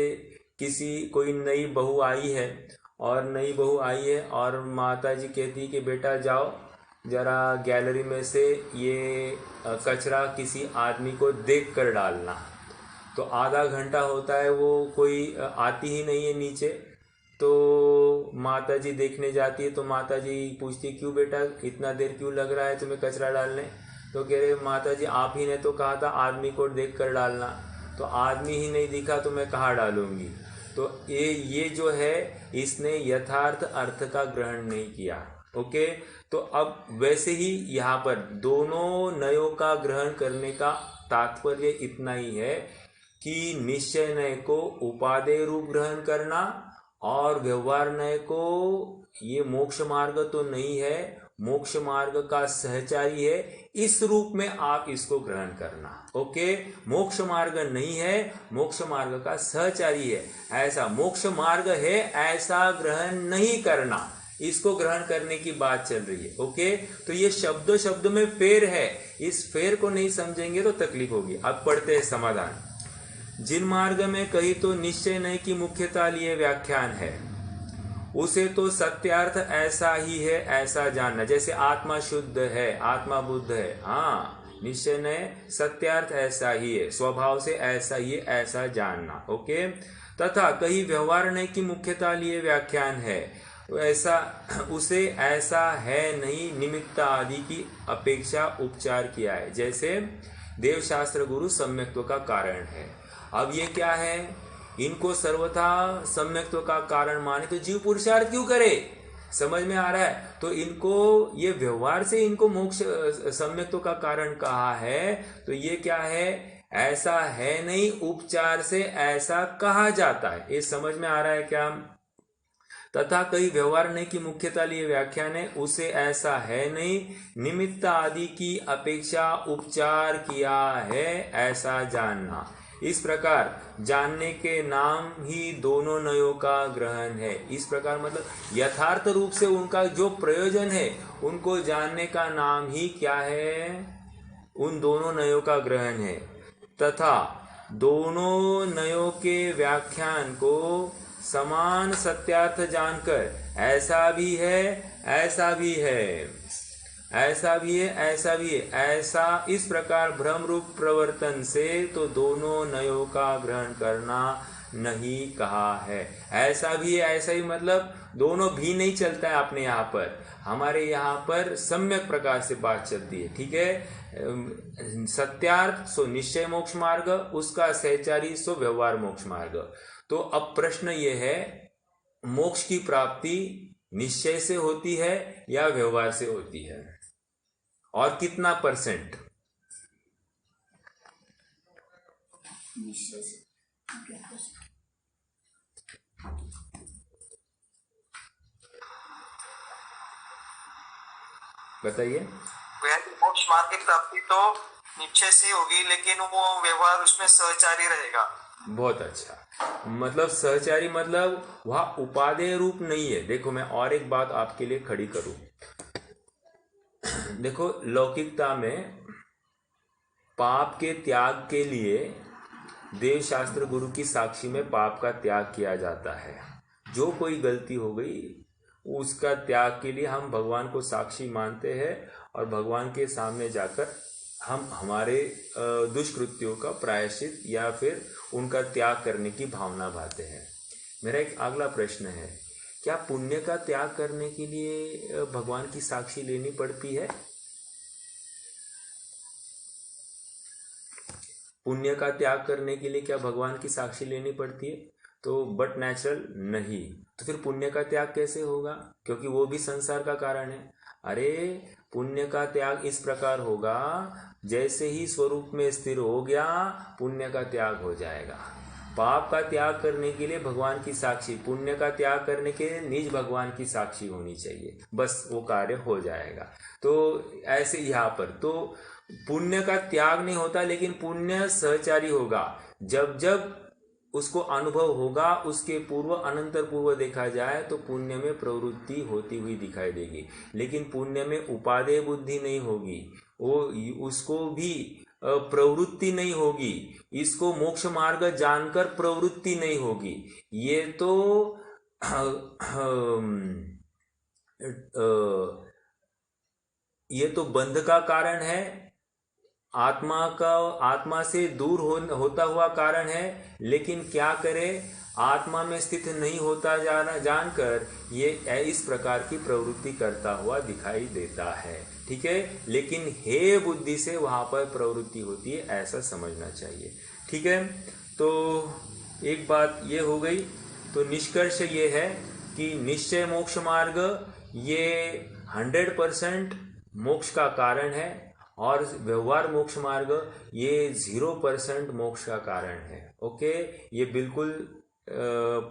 कोई नई बहू आई है, और नई बहू आई है और माता जी कहती कि बेटा जाओ जरा गैलरी में से ये कचरा किसी आदमी को देख कर डालना। तो आधा घंटा होता है, वो कोई आती ही नहीं है नीचे। तो माता जी देखने जाती है, तो माता जी पूछती क्यों बेटा, इतना देर क्यों लग रहा है तुम्हें कचरा डालने? तो कह रहे माता जी आप ही ने तो कहा था आदमी को देख कर डालना, तो आदमी ही नहीं दिखा तो मैं कहाँ डालूंगी? तो ये जो है, इसने यथार्थ अर्थ का ग्रहण नहीं किया। ओके, तो अब वैसे ही यहाँ पर दोनों नयों का ग्रहण करने का तात्पर्य इतना ही है कि निश्चय नय को उपादेय रूप ग्रहण करना, और व्यवहार नय को ये मोक्ष मार्ग तो नहीं है, मोक्ष मार्ग का सहचारी है, इस रूप में आप इसको ग्रहण करना। ओके, मोक्ष मार्ग नहीं है, मोक्ष मार्ग का सहचारी है, ऐसा मोक्ष मार्ग है ऐसा ग्रहण नहीं करना, इसको ग्रहण करने की बात चल रही है। ओके, तो ये शब्द शब्द में फेर है, इस फेर को नहीं समझेंगे तो तकलीफ होगी। अब पढ़ते हैं समाधान। जिन मार्ग में कहीं तो निश्चय नहीं की मुख्यता लिए व्याख्यान है, उसे तो सत्यार्थ ऐसा ही है ऐसा जानना। जैसे आत्मा शुद्ध है, आत्मा बुद्ध है, हाँ, निश्चय नहीं, सत्यार्थ ऐसा ही है, स्वभाव से ऐसा ही ऐसा जानना। ओके, तथा कहीं व्यवहार नहीं की मुख्यता लिए व्याख्यान है, ऐसा उसे ऐसा है नहीं, निमित्त आदि की अपेक्षा उपचार किया है। जैसे देवशास्त्र गुरु सम्यक्त्व का कारण है। अब ये क्या है? इनको सर्वथा सम्यक्त्व का कारण माने तो जीव पुरुषार्थ क्यों करे? समझ में आ रहा है? तो इनको ये व्यवहार से इनको मोक्ष सम्यक्त्व का कारण कहा है, तो ये क्या है? ऐसा है नहीं, उपचार से ऐसा कहा जाता है। ये समझ में आ रहा है क्या? तथा कई व्यवहारने की मुख्यतः लिए व्याख्यान है, उसे ऐसा है नहीं, निमित्त आदि की अपेक्षा उपचार किया है ऐसा जानना। इस प्रकार जानने के नाम ही दोनों नयों का ग्रहण है। इस प्रकार मतलब यथार्थ रूप से उनका जो प्रयोजन है उनको जानने का नाम ही क्या है, उन दोनों नयों का ग्रहण है। तथा दोनों नयों के व्याख्यान को समान सत्यार्थ जानकर ऐसा भी है, ऐसा भी है, ऐसा भी है, ऐसा भी है, ऐसा इस प्रकार भ्रम रूप प्रवर्तन से तो दोनों नयों का ग्रहण करना नहीं कहा है। ऐसा भी है, ऐसा ही मतलब दोनों भी नहीं चलता है अपने यहाँ पर, हमारे यहाँ पर सम्यक प्रकार से बात चलती है। ठीक है, सत्यार्थ सो निश्चय मोक्ष मार्ग, उसका सहचारी सो व्यवहार मोक्ष मार्ग। तो अब प्रश्न ये है, मोक्ष की प्राप्ति निश्चय से होती है या व्यवहार से होती है, और कितना %? बताइए। मोक्ष मार्ग की प्राप्ति तो निश्चय से होगी, लेकिन वो व्यवहार उसमें सहचारी रहेगा। बहुत अच्छा, मतलब सहचारी मतलब वह उपादेय रूप नहीं है। देखो मैं और एक बात आपके लिए खड़ी करूं, देखो लौकिकता में पाप के त्याग के लिए देव शास्त्र गुरु की साक्षी में पाप का त्याग किया जाता है। जो कोई गलती हो गई उसका त्याग के लिए हम भगवान को साक्षी मानते हैं और भगवान के सामने जाकर हम हमारे दुष्कृत्यों का प्रायश्चित या फिर उनका त्याग करने की भावना भाते हैं। मेरा एक अगला प्रश्न है, क्या पुण्य का त्याग करने के लिए भगवान की साक्षी लेनी पड़ती है? पुण्य का त्याग करने के लिए क्या भगवान की साक्षी लेनी पड़ती है? तो बट नेचुरल नहीं। तो फिर पुण्य का त्याग कैसे होगा? क्योंकि वो भी संसार का कारण है। अरे पुण्य का त्याग इस प्रकार होगा, जैसे ही स्वरूप में स्थिर हो गया पुण्य का त्याग हो जाएगा। पाप का त्याग करने के लिए भगवान की साक्षी, पुण्य का त्याग करने के लिए निज भगवान की साक्षी होनी चाहिए, बस वो कार्य हो जाएगा। तो ऐसे यहाँ पर तो पुण्य का त्याग नहीं होता, लेकिन पुण्य सहचारी होगा। जब जब उसको अनुभव होगा, उसके पूर्व अनंतर पूर्व देखा जाए तो पुण्य में प्रवृत्ति होती हुई दिखाई देगी, लेकिन पुण्य में उपादेय बुद्धि नहीं होगी, वो उसको भी प्रवृत्ति नहीं होगी, इसको मोक्ष मार्ग जानकर प्रवृत्ति नहीं होगी। ये तो ये तो बंध का कारण है, आत्मा से दूर होता हुआ कारण है। लेकिन क्या करे, आत्मा में स्थित नहीं होता जानकर ये इस प्रकार की प्रवृत्ति करता हुआ दिखाई देता है। ठीक है, लेकिन हे बुद्धि से वहां पर प्रवृत्ति होती है, ऐसा समझना चाहिए। ठीक है, तो एक बात ये हो गई। तो निष्कर्ष ये है कि निश्चय मोक्ष मार्ग ये 100% मोक्ष का कारण है, और व्यवहार मोक्ष मार्ग ये 0% मोक्ष का कारण है। ओके, ये बिल्कुल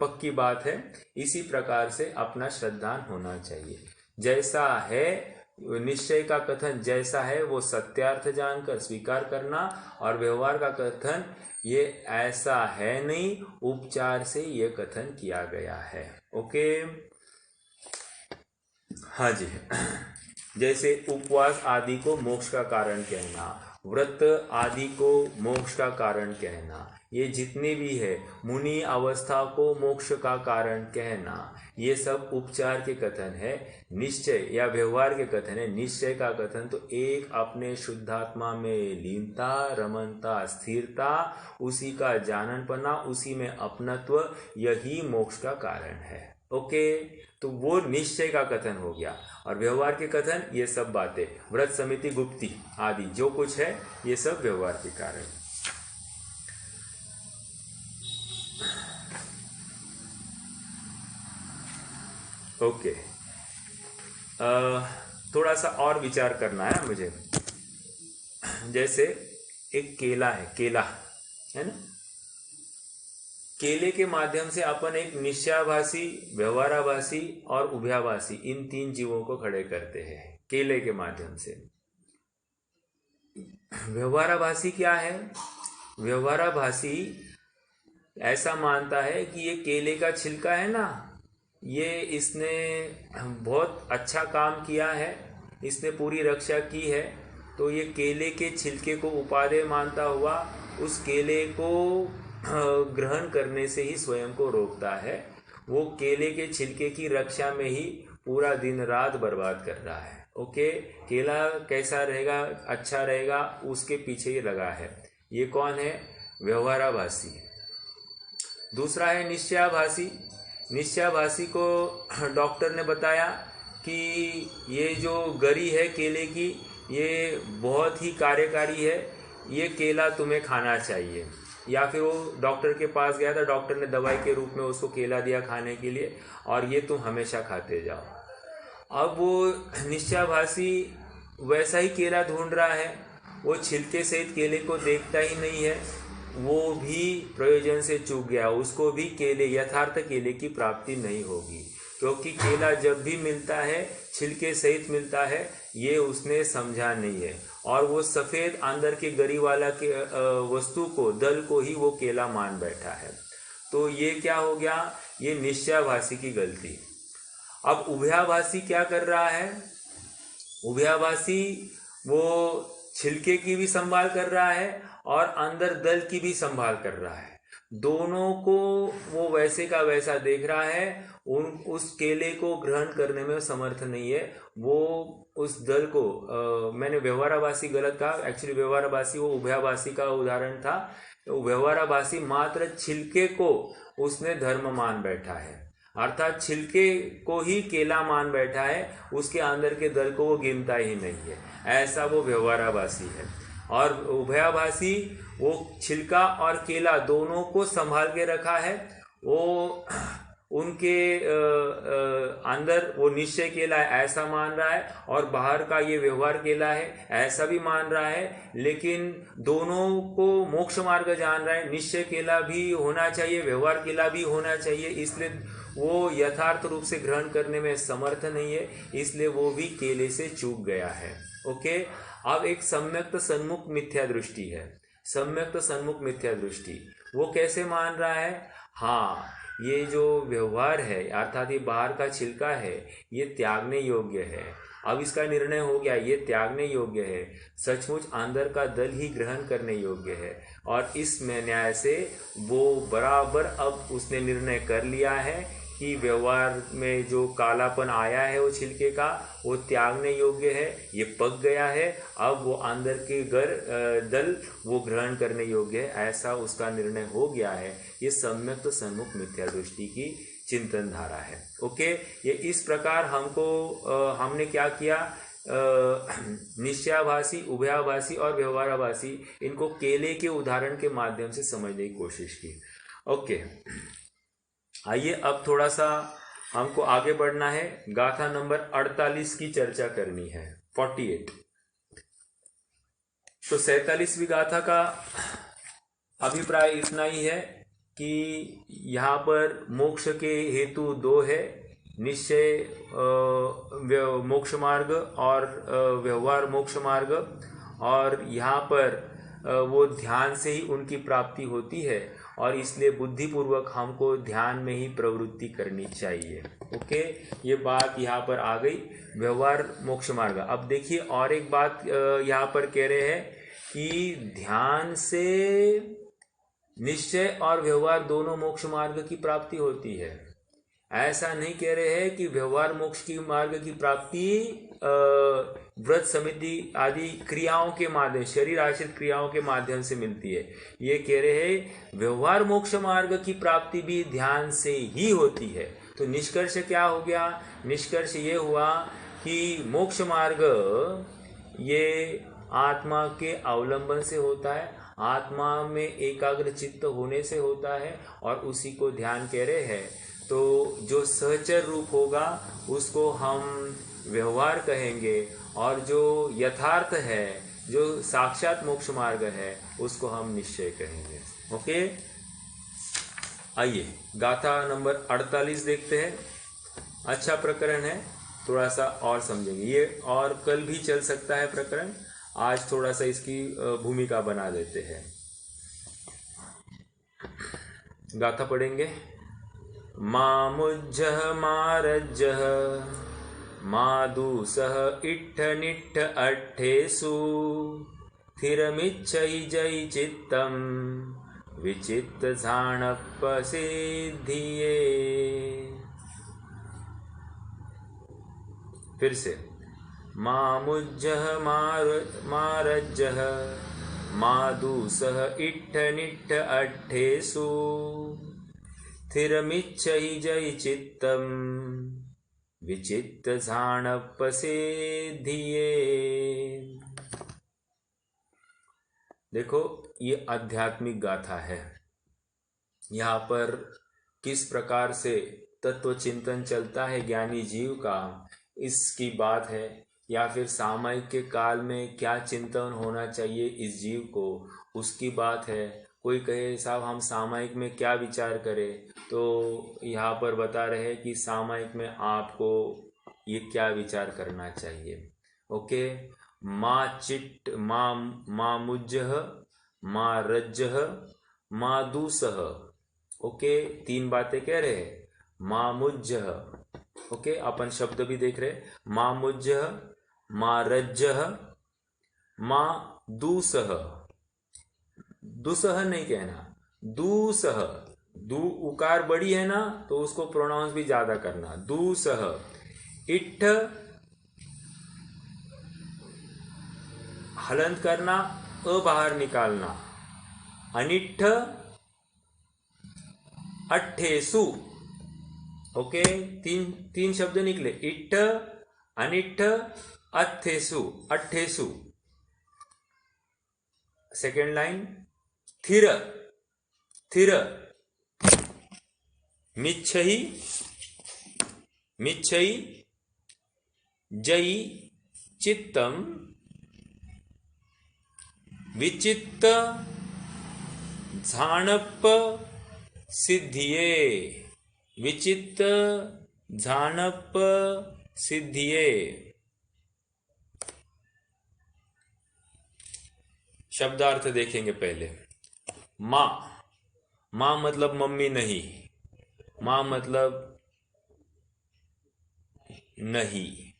पक्की बात है। इसी प्रकार से अपना श्रद्धान होना चाहिए। जैसा है निश्चय का कथन, जैसा है वो सत्यार्थ जानकर स्वीकार करना, और व्यवहार का कथन ये ऐसा है नहीं, उपचार से ये कथन किया गया है। ओके, हाँ जी। जैसे उपवास आदि को मोक्ष का कारण कहना, व्रत आदि को मोक्ष का कारण कहना, ये जितने भी है, मुनि अवस्था को मोक्ष का कारण कहना, ये सब उपचार के कथन है। निश्चय या व्यवहार के कथन है। निश्चय का कथन तो एक अपने शुद्धात्मा में लीनता, रमनता, स्थिरता, उसी का जाननपना, उसी में अपनत्व, यही मोक्ष का कारण है। ओके, तो वो निश्चय का कथन हो गया। और व्यवहार के कथन ये सब बातें, व्रत समिति गुप्ति आदि जो कुछ है, ये सब व्यवहार के कारण। ओके, थोड़ा सा और विचार करना है मुझे। जैसे एक केला है, केला है ना, केले के माध्यम से अपन एक निश्चयाभासी, व्यवहाराभासी और उभयाभासी इन 3 जीवों को खड़े करते हैं केले के माध्यम से। व्यवहाराभासी क्या है? व्यवहाराभासी ऐसा मानता है कि ये केले का छिलका है ना, ये इसने बहुत अच्छा काम किया है, इसने पूरी रक्षा की है, तो ये केले के छिलके को उपादेय मानता हुआ उस केले को ग्रहण करने से ही स्वयं को रोकता है। वो केले के छिलके की रक्षा में ही पूरा दिन रात बर्बाद कर रहा है। ओके, केला कैसा रहेगा, अच्छा रहेगा, उसके पीछे ये लगा है। ये कौन है? व्यवहाराभासी। दूसरा है निश्चयाभासी। निश्चयाभासी को डॉक्टर ने बताया कि ये जो गरी है केले की, ये बहुत ही कार्यकारी है, ये केला तुम्हें खाना चाहिए। या फिर वो डॉक्टर के पास गया था, डॉक्टर ने दवाई के रूप में उसको केला दिया खाने के लिए, और ये तुम हमेशा खाते जाओ। अब वो निश्चयाभासी वैसा ही केला ढूंढ रहा है, वो छिलके सहित केले को देखता ही नहीं है, वो भी प्रयोजन से चूक गया। उसको भी केले, यथार्थ केले की प्राप्ति नहीं होगी, क्योंकि केला जब भी मिलता है छिलके सहित मिलता है, ये उसने समझा नहीं है, और वो सफ़ेद अंदर के गरी वाला के वस्तु को, दल को ही वो केला मान बैठा है। तो ये क्या हो गया? ये निश्चयाभासी की गलती। अब उभयाभासी क्या कर रहा है? उभयाभासी वो छिलके की भी संभाल कर रहा है और अंदर दल की भी संभाल कर रहा है। दोनों को वो वैसे का वैसा देख रहा है, उस केले को ग्रहण करने में समर्थ नहीं है। वो उस दल को मैंने व्यवहाराभासी गलत कहा, एक्चुअली व्यवहाराभासी वो उभयाभासी का उदाहरण था। व्यवहाराभासी मात्र छिलके को उसने धर्म मान बैठा है, अर्थात छिलके को ही केला मान बैठा है, उसके अंदर के दल को वो गिनता ही नहीं है। ऐसा वो व्यवहाराभासी है। और उभयाभासी वो छिलका और केला दोनों को संभाल के रखा है। वो उनके अंदर वो निश्चय केला है ऐसा मान रहा है, और बाहर का ये व्यवहार केला है ऐसा भी मान रहा है, लेकिन दोनों को मोक्ष मार्ग जान रहा है। निश्चय केला भी होना चाहिए, व्यवहार केला भी होना चाहिए, इसलिए वो यथार्थ रूप से ग्रहण करने में समर्थ नहीं है, इसलिए वो भी केले से चूक गया है। ओके, अब एक सम्यक्त सन्मुख मिथ्या दृष्टि है। सम्यक्त सन्मुख मिथ्या दृष्टि वो कैसे मान रहा है? हाँ, ये जो व्यवहार है अर्थात ये बाहर का छिलका है, ये त्यागने योग्य है। अब इसका निर्णय हो गया, ये त्यागने योग्य है, सचमुच अंदर का दल ही ग्रहण करने योग्य है। और इस न्याय से वो बराबर अब उसने निर्णय कर लिया है कि व्यवहार में जो कालापन आया है वो छिलके का, वो त्यागने योग्य है, ये पक गया है। अब वो अंदर के दल वो ग्रहण करने योग्य है, ऐसा उसका निर्णय हो गया है। ये सम्यक्त सन्मुख मिथ्या दृष्टि की चिंतन धारा है। ओके, ये इस प्रकार हमने क्या किया? निश्चयाभासी, उभयाभासी और व्यवहाराभासी, इनको केले के उदाहरण के माध्यम से समझने की कोशिश की। ओके, आइए अब थोड़ा सा हमको आगे बढ़ना है। गाथा नंबर 48 की चर्चा करनी है, 48। तो 47वीं गाथा का अभिप्राय इतना ही है कि यहाँ पर मोक्ष के हेतु 2 है, निश्चय मोक्ष मार्ग और व्यवहार मोक्ष मार्ग। और यहाँ पर वो ध्यान से ही उनकी प्राप्ति होती है, और इसलिए बुद्धिपूर्वक हमको ध्यान में ही प्रवृत्ति करनी चाहिए। ओके, ये बात यहाँ पर आ गई, व्यवहार मोक्ष मार्ग। अब देखिए और एक बात यहाँ पर कह रहे हैं कि ध्यान से निश्चय और व्यवहार दोनों मोक्ष मार्ग की प्राप्ति होती है। ऐसा नहीं कह रहे हैं कि व्यवहार मोक्ष की मार्ग की प्राप्ति व्रत समिति आदि क्रियाओं के माध्यम, शरीर आश्रित क्रियाओं के माध्यम से मिलती है। ये कह रहे हैं व्यवहार मोक्ष मार्ग की प्राप्ति भी ध्यान से ही होती है। तो निष्कर्ष क्या हो गया? निष्कर्ष ये हुआ कि मोक्ष मार्ग ये आत्मा के अवलंबन से होता है, आत्मा में एकाग्र चित्त होने से होता है, और उसी को ध्यान कह रहे हैं। तो जो सहचर रूप होगा उसको हम व्यवहार कहेंगे, और जो यथार्थ है, जो साक्षात मोक्ष मार्ग है, उसको हम निश्चय कहेंगे। ओके, आइए गाथा नंबर 48 देखते हैं। अच्छा प्रकरण है, थोड़ा सा और समझेंगे ये, और कल भी चल सकता है प्रकरण, आज थोड़ा सा इसकी भूमिका बना देते हैं। गाथा पढ़ेंगे। मामुज्जः मारज्जः मादूसः इट्ठ निट्ठ अट्ठेषु स्थिरमिच्छै जै चित्तम् विचित्त झाणप्पसिद्धिये। फिर से। मामुज्जः मारज्जः मादूसः इट्ठ निट्ठ अट्ठेषु स्थिरमिच्छै जै चित्तम् विचित्त झाणप्पसिद्धिये। देखो ये आध्यात्मिक गाथा है। यहाँ पर किस प्रकार से तत्व चिंतन चलता है ज्ञानी जीव का, इसकी बात है, या फिर सामयिक के काल में क्या चिंतन होना चाहिए इस जीव को, उसकी बात है। कोई कहे साहब हम सामयिक में क्या विचार करें, तो यहाँ पर बता रहे हैं कि सामयिक में आपको ये क्या विचार करना चाहिए। ओके। मामुज्जः मारज्जः मादूसः। ओके, 3 बातें कह रहे हैं। मामुज्जः, ओके, अपन शब्द भी देख रहे। मामुज्जः मारज्जः मादूसः। दुसह नहीं कहना, दूसह। दू उकार बड़ी है ना, तो उसको प्रोनाउंस भी ज्यादा करना। दूसह। इट्ठ हलंत करना, अ बाहर निकालना। अनिट्ठ अट्ठेसु। ओके, तीन शब्द निकले। इट्ठ अनिट्ठ अट्ठेसु। अट्ठेसु। Second line. थिर थिर। मिच्छहि मिच्छहि जयि चित्तम विचित्त झाणप्प सिद्धिये। विचित्त झाणप्प सिद्धिये। शब्दार्थ देखेंगे पहले। माँ, माँ मतलब मम्मी नहीं, माँ मतलब नहीं,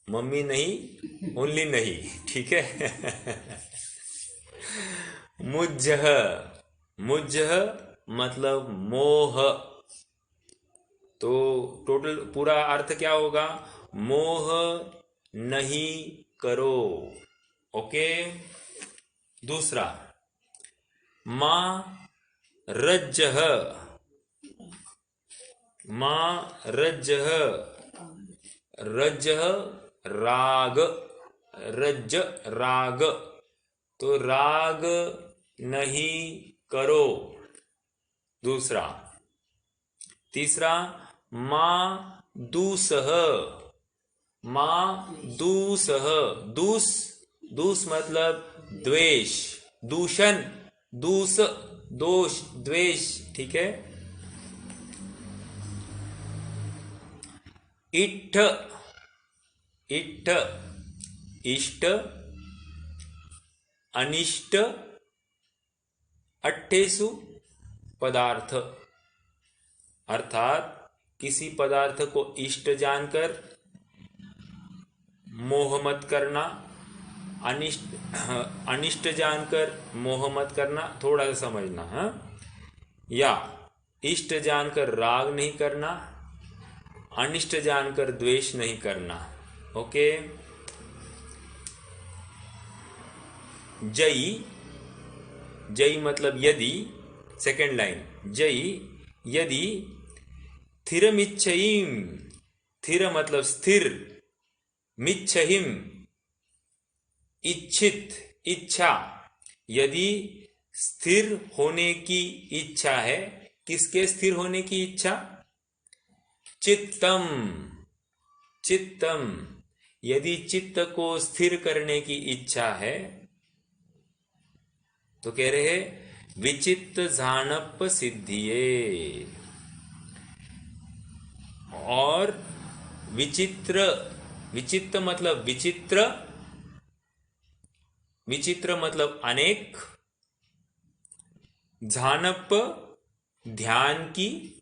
मम्मी नहीं, ओनली नहीं, ठीक है। मुज्जह, मुज्जह मतलब मोह। तो टोटल पूरा अर्थ क्या होगा? मोह नहीं करो। ओके। दूसरा, मां रज्जह, मां रज्जह, रज्जह राग, रज्ज राग, तो राग नहीं करो। दूसरा। तीसरा, मां दूसह, मां दूसह, दूस, दूस मतलब द्वेष, दूषण, दूस दोष, द्वेष, ठीक है। इट्ठ, इट्ठ इष्ट, अनिष्ट, अट्ठेसु पदार्थ, अर्थात किसी पदार्थ को इष्ट जानकर मोह मत करना, अनिष्ट जानकर मोह मत करना, थोड़ा सा समझना है। या इष्ट जानकर राग नहीं करना, अनिष्ट जानकर द्वेष नहीं करना। ओके। जई, जई मतलब यदि, सेकेंड लाइन। जई यदि स्थिरमिच्छहिम, स्थिर मतलब स्थिर, मिच्छहिम इच्छित, इच्छा, यदि स्थिर होने की इच्छा है, किसके स्थिर होने की इच्छा? चित्तम, चित्तम, यदि चित्त को स्थिर करने की इच्छा है, तो कह रहे विचित्त झानप सिद्धिये। और विचित्र, विचित्र मतलब विचित्र, विचित्र मतलब अनेक, झानप ध्यान की,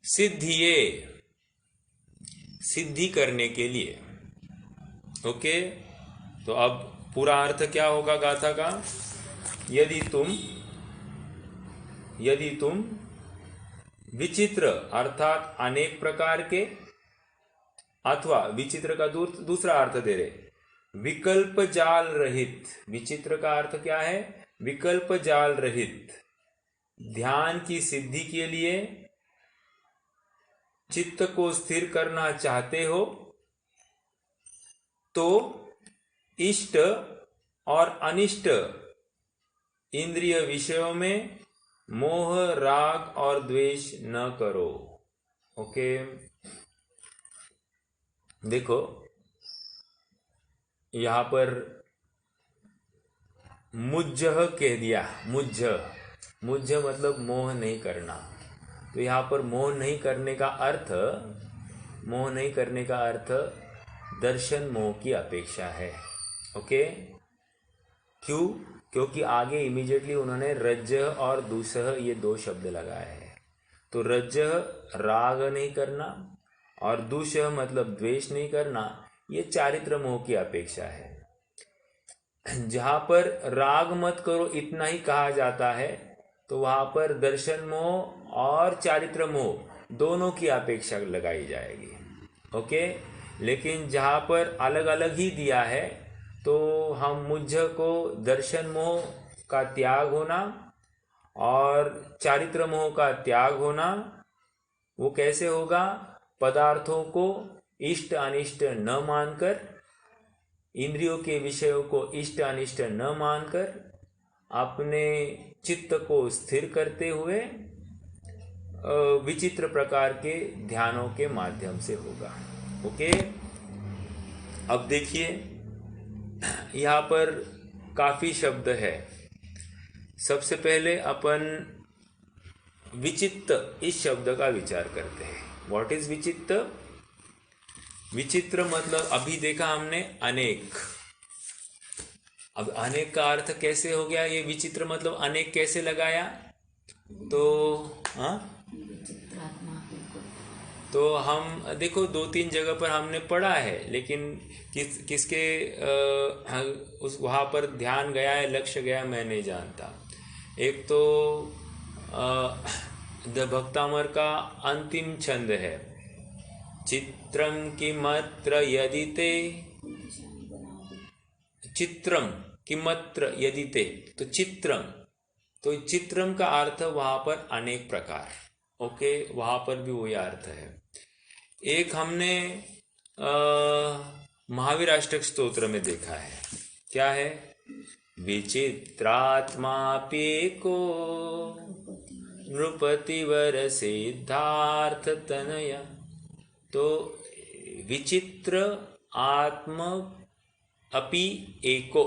सिद्धिये सिद्धि करने के लिए। ओके, तो अब पूरा अर्थ क्या होगा गाथा का? यदि तुम विचित्र अर्थात अनेक प्रकार के, अथवा विचित्र का दूसरा अर्थ दे रहे, विकल्प जाल रहित। विचित्र का अर्थ क्या है? विकल्प जाल रहित ध्यान की सिद्धि के लिए चित्त को स्थिर करना चाहते हो तो इष्ट और अनिष्ट इंद्रिय विषयों में मोह, राग और द्वेष न करो। ओके, देखो यहां पर मुज्जह कह दिया। मुज्ज मतलब मोह नहीं करना। तो यहाँ पर मोह नहीं करने का अर्थ दर्शन मोह की अपेक्षा है। ओके, क्यों? क्योंकि आगे इमीडिएटली उन्होंने रज्जह और दूसह ये दो शब्द लगाए हैं। तो रज्जह राग नहीं करना और दूसह मतलब द्वेष नहीं करना, ये चारित्र मोह की अपेक्षा है। जहां पर राग मत करो इतना ही कहा जाता है, तो वहां पर दर्शन मोह और चारित्र मोह दोनों की अपेक्षा लगाई जाएगी। ओके, लेकिन जहां पर अलग अलग ही दिया है, तो हम मुझ को दर्शन मोह का त्याग होना और चारित्र मोह का त्याग होना, वो कैसे होगा? पदार्थों को इष्ट अनिष्ट न मानकर, इंद्रियों के विषयों को इष्ट अनिष्ट न मानकर, अपने चित्त को स्थिर करते हुए विचित्र प्रकार के ध्यानों के माध्यम से होगा। ओके, अब देखिए यहाँ पर काफी शब्द है। सबसे पहले अपन विचित्त इस शब्द का विचार करते हैं। व्हाट इज विचित्त? विचित्र मतलब अभी देखा हमने अनेक। अब अनेक का अर्थ कैसे हो गया? ये विचित्र मतलब अनेक कैसे लगाया? तो तो हम देखो 2-3 जगह पर हमने पढ़ा है, लेकिन किसके उस वहाँ पर ध्यान गया है, लक्ष्य गया, मैं नहीं जानता। एक तो भक्तामर का अंतिम छंद है, चित्रम किमत्र यदि ते, चित्रम किमत्र यदि ते, तो चित्रम, तो चित्रम का अर्थ वहां पर अनेक प्रकार। ओके, वहां पर भी वही अर्थ है। एक हमने महावीर अष्टक स्तोत्र में देखा है, क्या है? विचित्रात्माप्येको नृपतिवर सिद्धार्थ तनया। तो विचित्र आत्म अपि एको।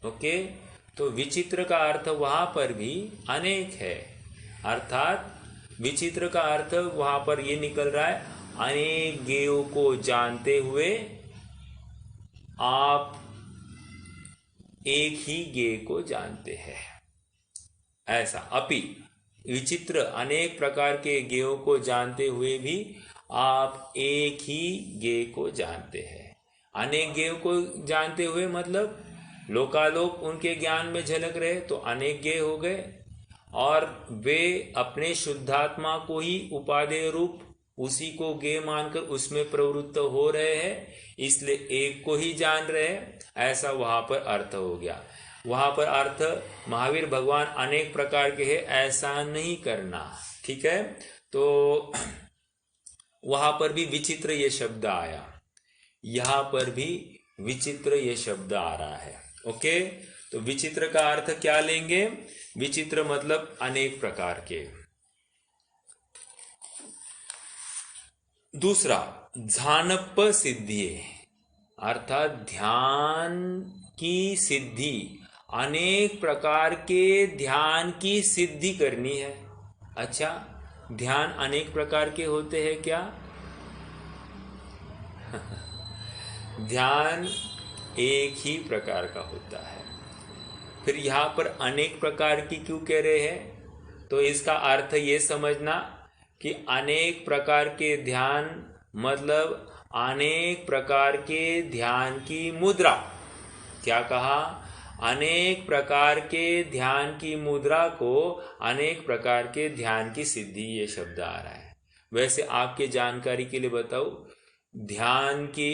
ओके, तो विचित्र का अर्थ वहां पर भी अनेक है, अर्थात विचित्र का अर्थ वहां पर ये निकल रहा है, अनेक ज्ञेयों को जानते हुए आप एक ही ज्ञेय को जानते हैं, ऐसा। अपि विचित्र अनेक प्रकार के ज्ञेयों को जानते हुए भी आप एक ही ज्ञेय को जानते हैं। अनेक ज्ञेयों को जानते हुए मतलब लोकालोक उनके ज्ञान में झलक रहे तो अनेक ज्ञेय हो गए, और वे अपने शुद्धात्मा को ही उपादेय रूप उसी को ज्ञेय मानकर उसमें प्रवृत्त हो रहे हैं, इसलिए एक को ही जान रहे हैं, ऐसा वहां पर अर्थ हो गया। वहां पर अर्थ महावीर भगवान अनेक प्रकार के हैं ऐसा नहीं करना, ठीक है। तो वहां पर भी विचित्र ये शब्द आया, यहां पर भी विचित्र ये शब्द आ रहा है। ओके, तो विचित्र का अर्थ क्या लेंगे? विचित्र मतलब अनेक प्रकार के। दूसरा झानप सिद्धि, अर्थात ध्यान की सिद्धि अनेक प्रकार के ध्यान की सिद्धि करनी है। अच्छा, ध्यान अनेक प्रकार के होते हैं क्या? ध्यान एक ही प्रकार का होता है। फिर यहाँ पर अनेक प्रकार की क्यों कह रहे हैं? तो इसका अर्थ ये समझना कि अनेक प्रकार के ध्यान मतलब अनेक प्रकार के ध्यान की मुद्रा। क्या कहा? अनेक प्रकार के ध्यान की मुद्रा को अनेक प्रकार के ध्यान की सिद्धि, ये शब्द आ रहा है। वैसे आपके जानकारी के लिए बताऊं, ध्यान की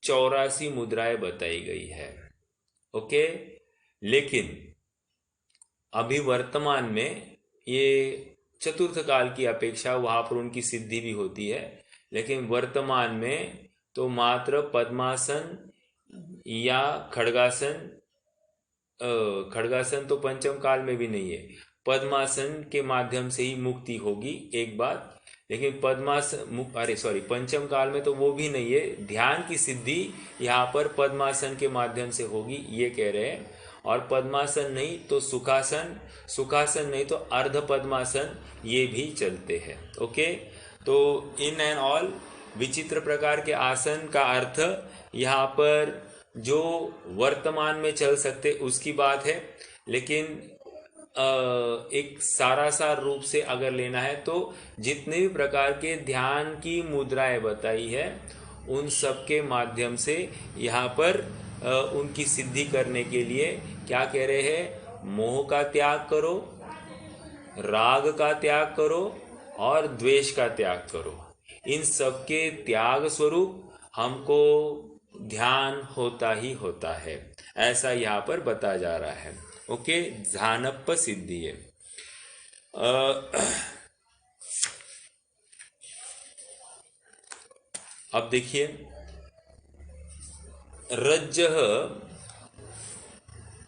84 मुद्राएं बताई गई है। ओके, लेकिन अभी वर्तमान में ये चतुर्थ काल की अपेक्षा वहां पर उनकी सिद्धि भी होती है, लेकिन वर्तमान में तो मात्र पद्मासन या खड्गासन, खड्गासन तो पंचम काल में भी नहीं है, पद्मासन के माध्यम से ही मुक्ति होगी एक बात। लेकिन पंचम काल में तो वो भी नहीं है। ध्यान की सिद्धि यहाँ पर पद्मासन के माध्यम से होगी, ये कह रहे हैं। और पद्मासन नहीं तो सुखासन, सुखासन नहीं तो अर्ध पद्मासन, ये भी चलते हैं। ओके, तो इन एंड ऑल विचित्र प्रकार के आसन का अर्थ यहाँ पर जो वर्तमान में चल सकते उसकी बात है, लेकिन एक सारासार रूप से अगर लेना है तो जितने भी प्रकार के ध्यान की मुद्राएं बताई है उन सब के माध्यम से यहाँ पर उनकी सिद्धि करने के लिए क्या कह रहे हैं? मोह का त्याग करो, राग का त्याग करो और द्वेष का त्याग करो। इन सब के त्याग स्वरूप हमको ध्यान होता ही होता है, ऐसा यहाँ पर बताया जा रहा है। ओके, ध्यानप्प सिद्धि है। अब देखिए, रज्जह,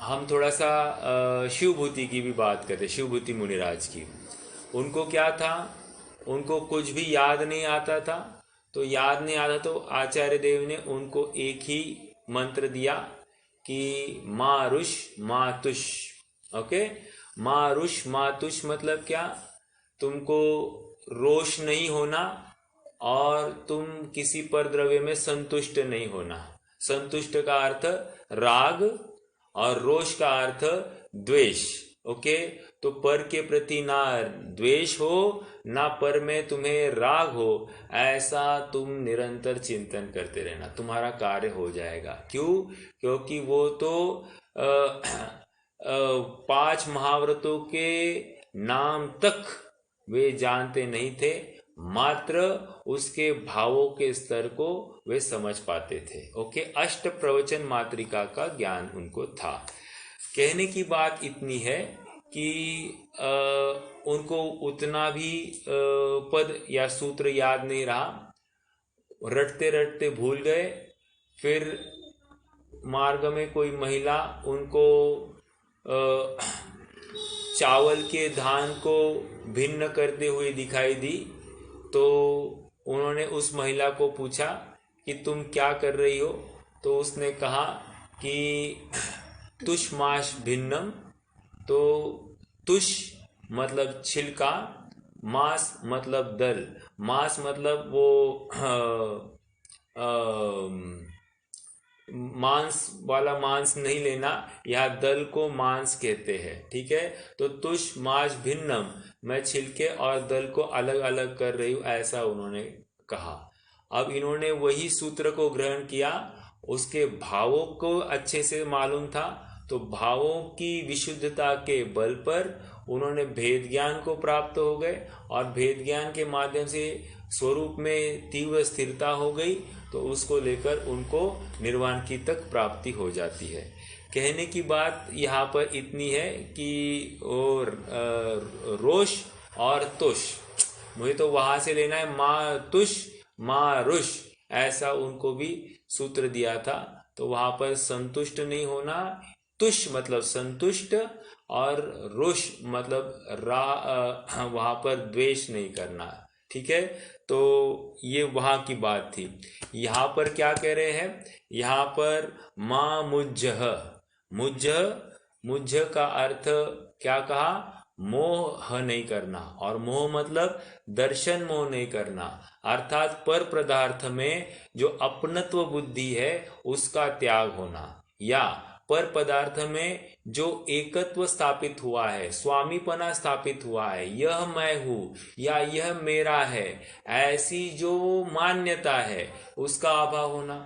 हम थोड़ा सा शिवभूति की भी बात करते, शिवभूति मुनिराज की। उनको क्या था? उनको कुछ भी याद नहीं आता था। तो याद नहीं आता तो आचार्य देव ने उनको एक ही मंत्र दिया कि मारुष मातुष। ओके, मारुष मातुष मतलब क्या? तुमको रोष नहीं होना और तुम किसी पर द्रव्य में संतुष्ट नहीं होना। संतुष्ट का अर्थ राग और रोष का अर्थ द्वेष। ओके, तो पर के प्रति ना द्वेष हो ना पर में तुम्हें राग हो, ऐसा तुम निरंतर चिंतन करते रहना, तुम्हारा कार्य हो जाएगा। क्यों? क्योंकि वो तो 5 महाव्रतों के नाम तक वे जानते नहीं थे, मात्र उसके भावों के स्तर को वे समझ पाते थे। ओके, अष्ट प्रवचन मात्रिका का ज्ञान उनको था। कहने की बात इतनी है कि उनको उतना भी पद या सूत्र याद नहीं रहा, रटते रटते भूल गए। फिर मार्ग में कोई महिला उनको चावल के धान को भिन्न करते हुए दिखाई दी, तो उन्होंने उस महिला को पूछा कि तुम क्या कर रही हो? तो उसने कहा कि तुष्माश भिन्नम। तो तुष मतलब छिलका, मांस मतलब दल। मांस मतलब वो मांस वाला मांस नहीं लेना, यह दल को मांस कहते हैं। ठीक है, तो तुष माश भिन्नम, मैं छिलके और दल को अलग अलग कर रही हूं, ऐसा उन्होंने कहा। अब इन्होंने वही सूत्र को ग्रहण किया, उसके भावों को अच्छे से मालूम था, तो भावों की विशुद्धता के बल पर उन्होंने भेद ज्ञान को प्राप्त हो गए और भेद ज्ञान के माध्यम से स्वरूप में तीव्र स्थिरता हो गई, तो उसको लेकर उनको निर्वाण की तक प्राप्ति हो जाती है। कहने की बात यहाँ पर इतनी है कि रोष और तुष, मुझे तो वहां से लेना है माँ तुष माँ रुष, ऐसा उनको भी सूत्र दिया था। तो वहां पर संतुष्ट नहीं होना, तुष मतलब संतुष्ट और रुष मतलब वहां पर द्वेष नहीं करना। ठीक है, तो ये वहां की बात थी। यहाँ पर क्या कह रहे हैं? यहाँ पर माँ मुज्जह, मुज्जह मुझ का अर्थ क्या कहा? मोह नहीं करना, और मोह मतलब दर्शन मोह नहीं करना, अर्थात पर पदार्थ में जो अपनत्व बुद्धि है उसका त्याग होना, या पर पदार्थ में जो एकत्व स्थापित हुआ है, स्वामीपना स्थापित हुआ है, यह मैं हूं या यह मेरा है, ऐसी जो मान्यता है उसका अभाव होना।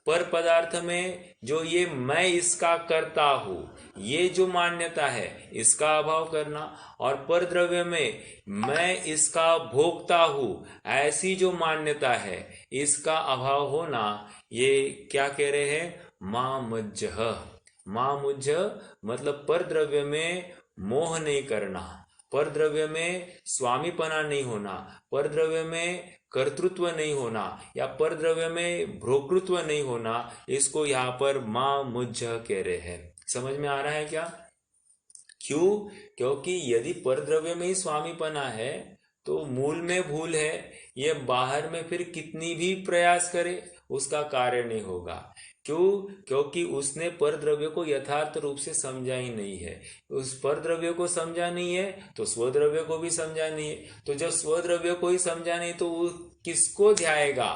पर पदार्थ में जो ये मैं इसका करता हूं, ये जो मान्यता है इसका अभाव करना, और पर द्रव्य में मैं इसका भोगता हूं, ऐसी जो मान्यता है इसका अभाव होना। ये क्या कह रहे हैं? मां मुझ्झ। मां मुझ्झ मतलब पर द्रव्य में मोह नहीं करना, पर द्रव्य में स्वामीपना नहीं होना, पर द्रव्य में कर्तृत्व नहीं होना, या पर द्रव्य में भोक्तृत्व नहीं होना, इसको यहाँ पर मां मुझ कह रहे हैं। समझ में आ रहा है क्या? क्यों? क्योंकि यदि पर द्रव्य में ही स्वामीपना है तो मूल में भूल है, ये बाहर में फिर कितनी भी प्रयास करे उसका कार्य नहीं होगा। क्यों? क्योंकि उसने पर द्रव्य को यथार्थ रूप से समझा ही नहीं है। उस पर द्रव्य को समझा नहीं है तो स्वद्रव्य को भी समझा नहीं है। तो जब स्वद्रव्य को ही समझा नहीं तो वो किसको ध्याएगा?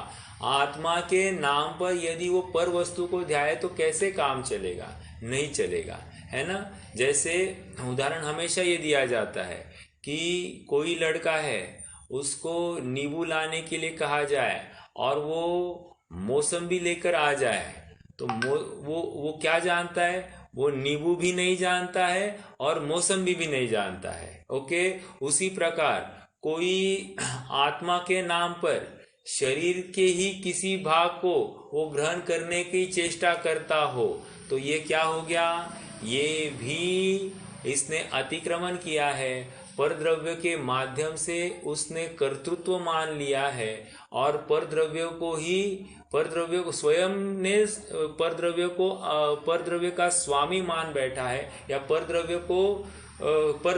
आत्मा के नाम पर यदि वो पर वस्तु को ध्याए तो कैसे काम चलेगा? नहीं चलेगा, है ना। जैसे उदाहरण हमेशा ये दिया जाता है कि कोई लड़का है, उसको नींबू लाने के लिए कहा जाए और वो मौसम्बी लेकर आ जाए, तो वो क्या जानता है? वो नींबू भी नहीं जानता है और मौसम्बी भी नहीं जानता है। ओके, उसी प्रकार कोई आत्मा के नाम पर शरीर के ही किसी भाग को वो ग्रहण करने की चेष्टा करता हो तो ये क्या हो गया? ये भी इसने अतिक्रमण किया है, पर द्रव्य के माध्यम से उसने कर्तृत्व मान लिया है, और पर द्रव्य को स्वयं ने पर द्रव्य का स्वामी मान बैठा है, या पर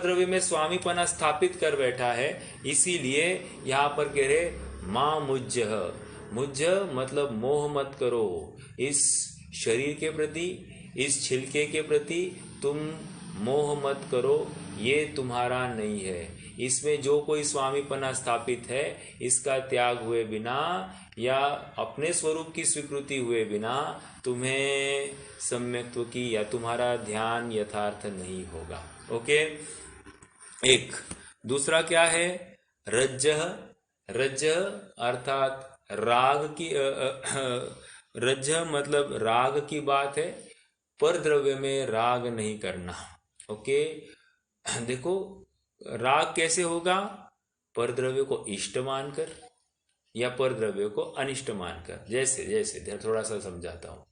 द्रव्य में स्वामीपना स्थापित कर बैठा है। इसीलिए यहाँ पर कह रहे मां मुझ्झ। मुझ्झ मतलब मोह मत करो, इस शरीर के प्रति, इस छिलके के प्रति तुम मोह मत करो, ये तुम्हारा नहीं है। इसमें जो कोई स्वामीपना स्थापित है इसका त्याग हुए बिना या अपने स्वरूप की स्वीकृति हुए बिना तुम्हें सम्यक्त्व की या तुम्हारा ध्यान यथार्थ नहीं होगा। ओके। एक दूसरा क्या है? रज्जः। रज्जः अर्थात राग की रज्जः मतलब राग की बात है, पर द्रव्य में राग नहीं करना। ओके, देखो राग कैसे होगा? पर द्रव्य को इष्ट मानकर या पर द्रव्य को अनिष्ट मानकर। जैसे जैसे थोड़ा सा समझाता हूं।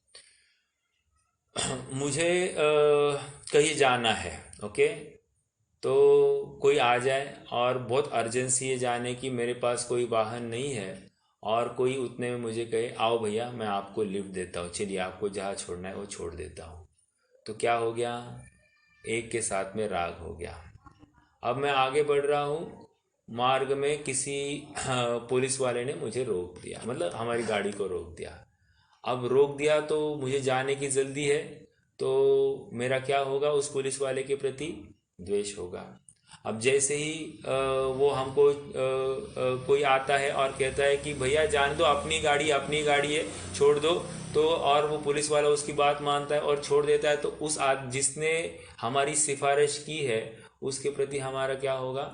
मुझे कहीं जाना है, ओके, तो कोई आ जाए और बहुत अर्जेंसी है जाने की, मेरे पास कोई वाहन नहीं है, और कोई उतने में मुझे कहे आओ भैया मैं आपको लिफ्ट देता हूँ, चलिए आपको जहाँ छोड़ना है वो छोड़ देता हूँ। तो क्या हो गया? एक के साथ में राग हो गया। अब मैं आगे बढ़ रहा हूँ, मार्ग में किसी पुलिस वाले ने मुझे रोक दिया, मतलब हमारी गाड़ी को रोक दिया। अब रोक दिया तो मुझे जाने की जल्दी है, तो मेरा क्या होगा? उस पुलिस वाले के प्रति द्वेष होगा। अब जैसे ही वो हमको कोई आता है और कहता है कि भैया जान दो, अपनी गाड़ी है, छोड़ दो, तो और वो पुलिस वाला उसकी बात मानता है और छोड़ देता है, तो उस जिसने हमारी सिफारिश की है उसके प्रति हमारा क्या होगा?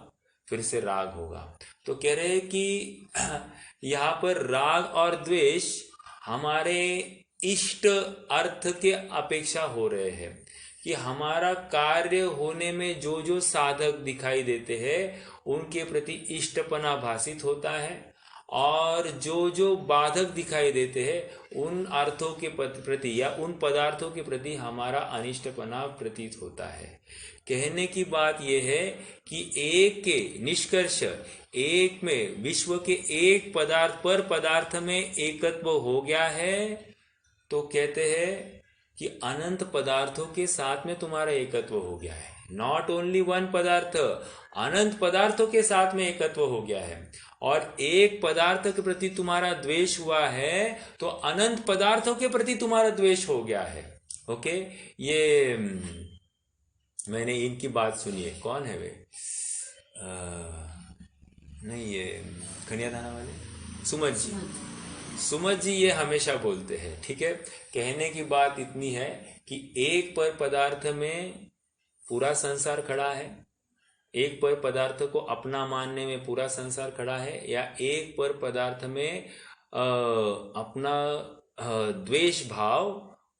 फिर से राग होगा। तो कह रहे हैं कि यहाँ पर राग और द्वेष हमारे इष्ट अर्थ के अपेक्षा हो रहे हैं, कि हमारा कार्य होने में जो जो साधक दिखाई देते हैं उनके प्रति इष्टपना भासित होता है, और जो जो बाधक दिखाई देते हैं उन अर्थों के प्रति या उन पदार्थों के प्रति हमारा अनिष्टपना प्रतीत होता है। कहने की बात यह है कि एक के निष्कर्ष, एक में विश्व के एक पदार्थ पर पदार्थ में एकत्व हो गया है, तो कहते हैं कि अनंत पदार्थों के साथ में तुम्हारा एकत्व हो गया है। नॉट ओनली वन पदार्थ, अनंत पदार्थों के साथ में एकत्व हो गया है। और एक पदार्थ के प्रति तुम्हारा द्वेष हुआ है तो अनंत पदार्थों के प्रति तुम्हारा द्वेष हो गया है। ओके, ये मैंने इनकी बात सुनी है। कौन है वे? नहीं, ये कन्यादाना वाले सुमत जी। सुमत जी ये हमेशा बोलते हैं, ठीक है। कहने की बात इतनी है कि एक पर पदार्थ में पूरा संसार खड़ा है, एक पर पदार्थ को अपना मानने में पूरा संसार खड़ा है, या एक पर पदार्थ में अपना द्वेष भाव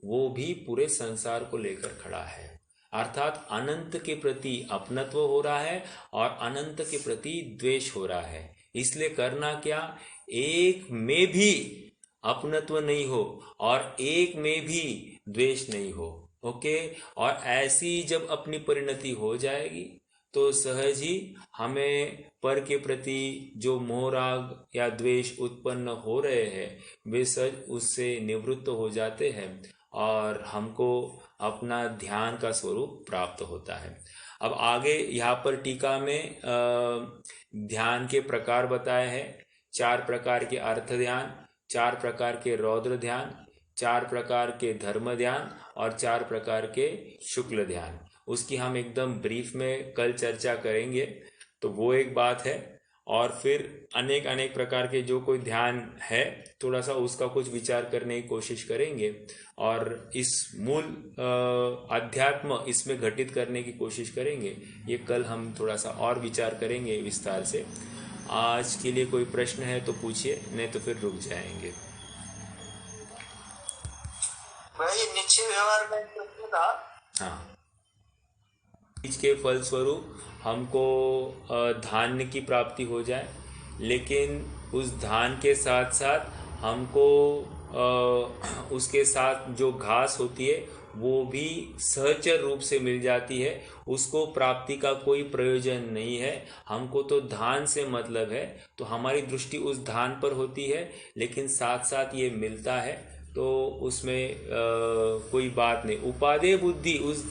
वो भी पूरे संसार को लेकर खड़ा है। अर्थात अनंत के प्रति अपनत्व हो रहा है और अनंत के प्रति द्वेष हो रहा है। इसलिए करना क्या, एक में भी अपनत्व नहीं हो और एक में भी द्वेष नहीं हो। ओके, और ऐसी जब अपनी परिणति हो जाएगी तो सहज ही हमें पर के प्रति जो मोह राग या द्वेष उत्पन्न हो रहे हैं वे सहज उससे निवृत्त हो जाते हैं और हमको अपना ध्यान का स्वरूप प्राप्त होता है। अब आगे यहाँ पर टीका में ध्यान के प्रकार बताए हैं। 4 प्रकार के अर्थ ध्यान, 4 प्रकार के रौद्र ध्यान, 4 प्रकार के धर्म ध्यान और 4 प्रकार के शुक्ल ध्यान। उसकी हम एकदम ब्रीफ में कल चर्चा करेंगे, तो वो एक बात है। और फिर अनेक अनेक प्रकार के जो कोई ध्यान है थोड़ा सा उसका कुछ विचार करने की कोशिश करेंगे और इस मूल अध्यात्म इसमें घटित करने की कोशिश करेंगे। ये कल हम थोड़ा सा और विचार करेंगे विस्तार से। आज के लिए कोई प्रश्न है तो पूछिए, नहीं तो फिर रुक जाएंगे। भाई निश्चय व्यवहार में प्रश्न था। हाँ, बीज के फलस्वरूप हमको धान्य की प्राप्ति हो जाए, लेकिन उस धान के साथ साथ हमको उसके साथ जो घास होती है वो भी सहचर रूप से मिल जाती है। उसको प्राप्ति का कोई प्रयोजन नहीं है, हमको तो धान से मतलब है, तो हमारी दृष्टि उस धान पर होती है, लेकिन साथ साथ ये मिलता है तो उसमें कोई बात नहीं। उपादेय बुद्धि उस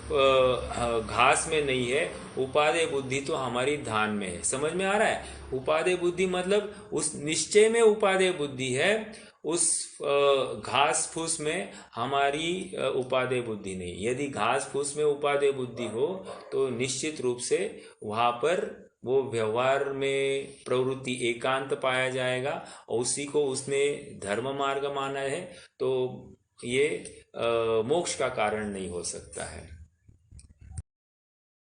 घास में नहीं है, उपादेय बुद्धि तो हमारी धान में है। समझ में आ रहा है? उपादेय बुद्धि मतलब उस निश्चय में उपादेय बुद्धि है, उस घास फूस में हमारी उपादेय बुद्धि नहीं। यदि घास फूस में उपादेय बुद्धि हो तो निश्चित रूप से वहाँ पर वो व्यवहार में प्रवृत्ति एकांत पाया जाएगा और उसी को उसने धर्म मार्ग माना है, तो ये मोक्ष का कारण नहीं हो सकता है।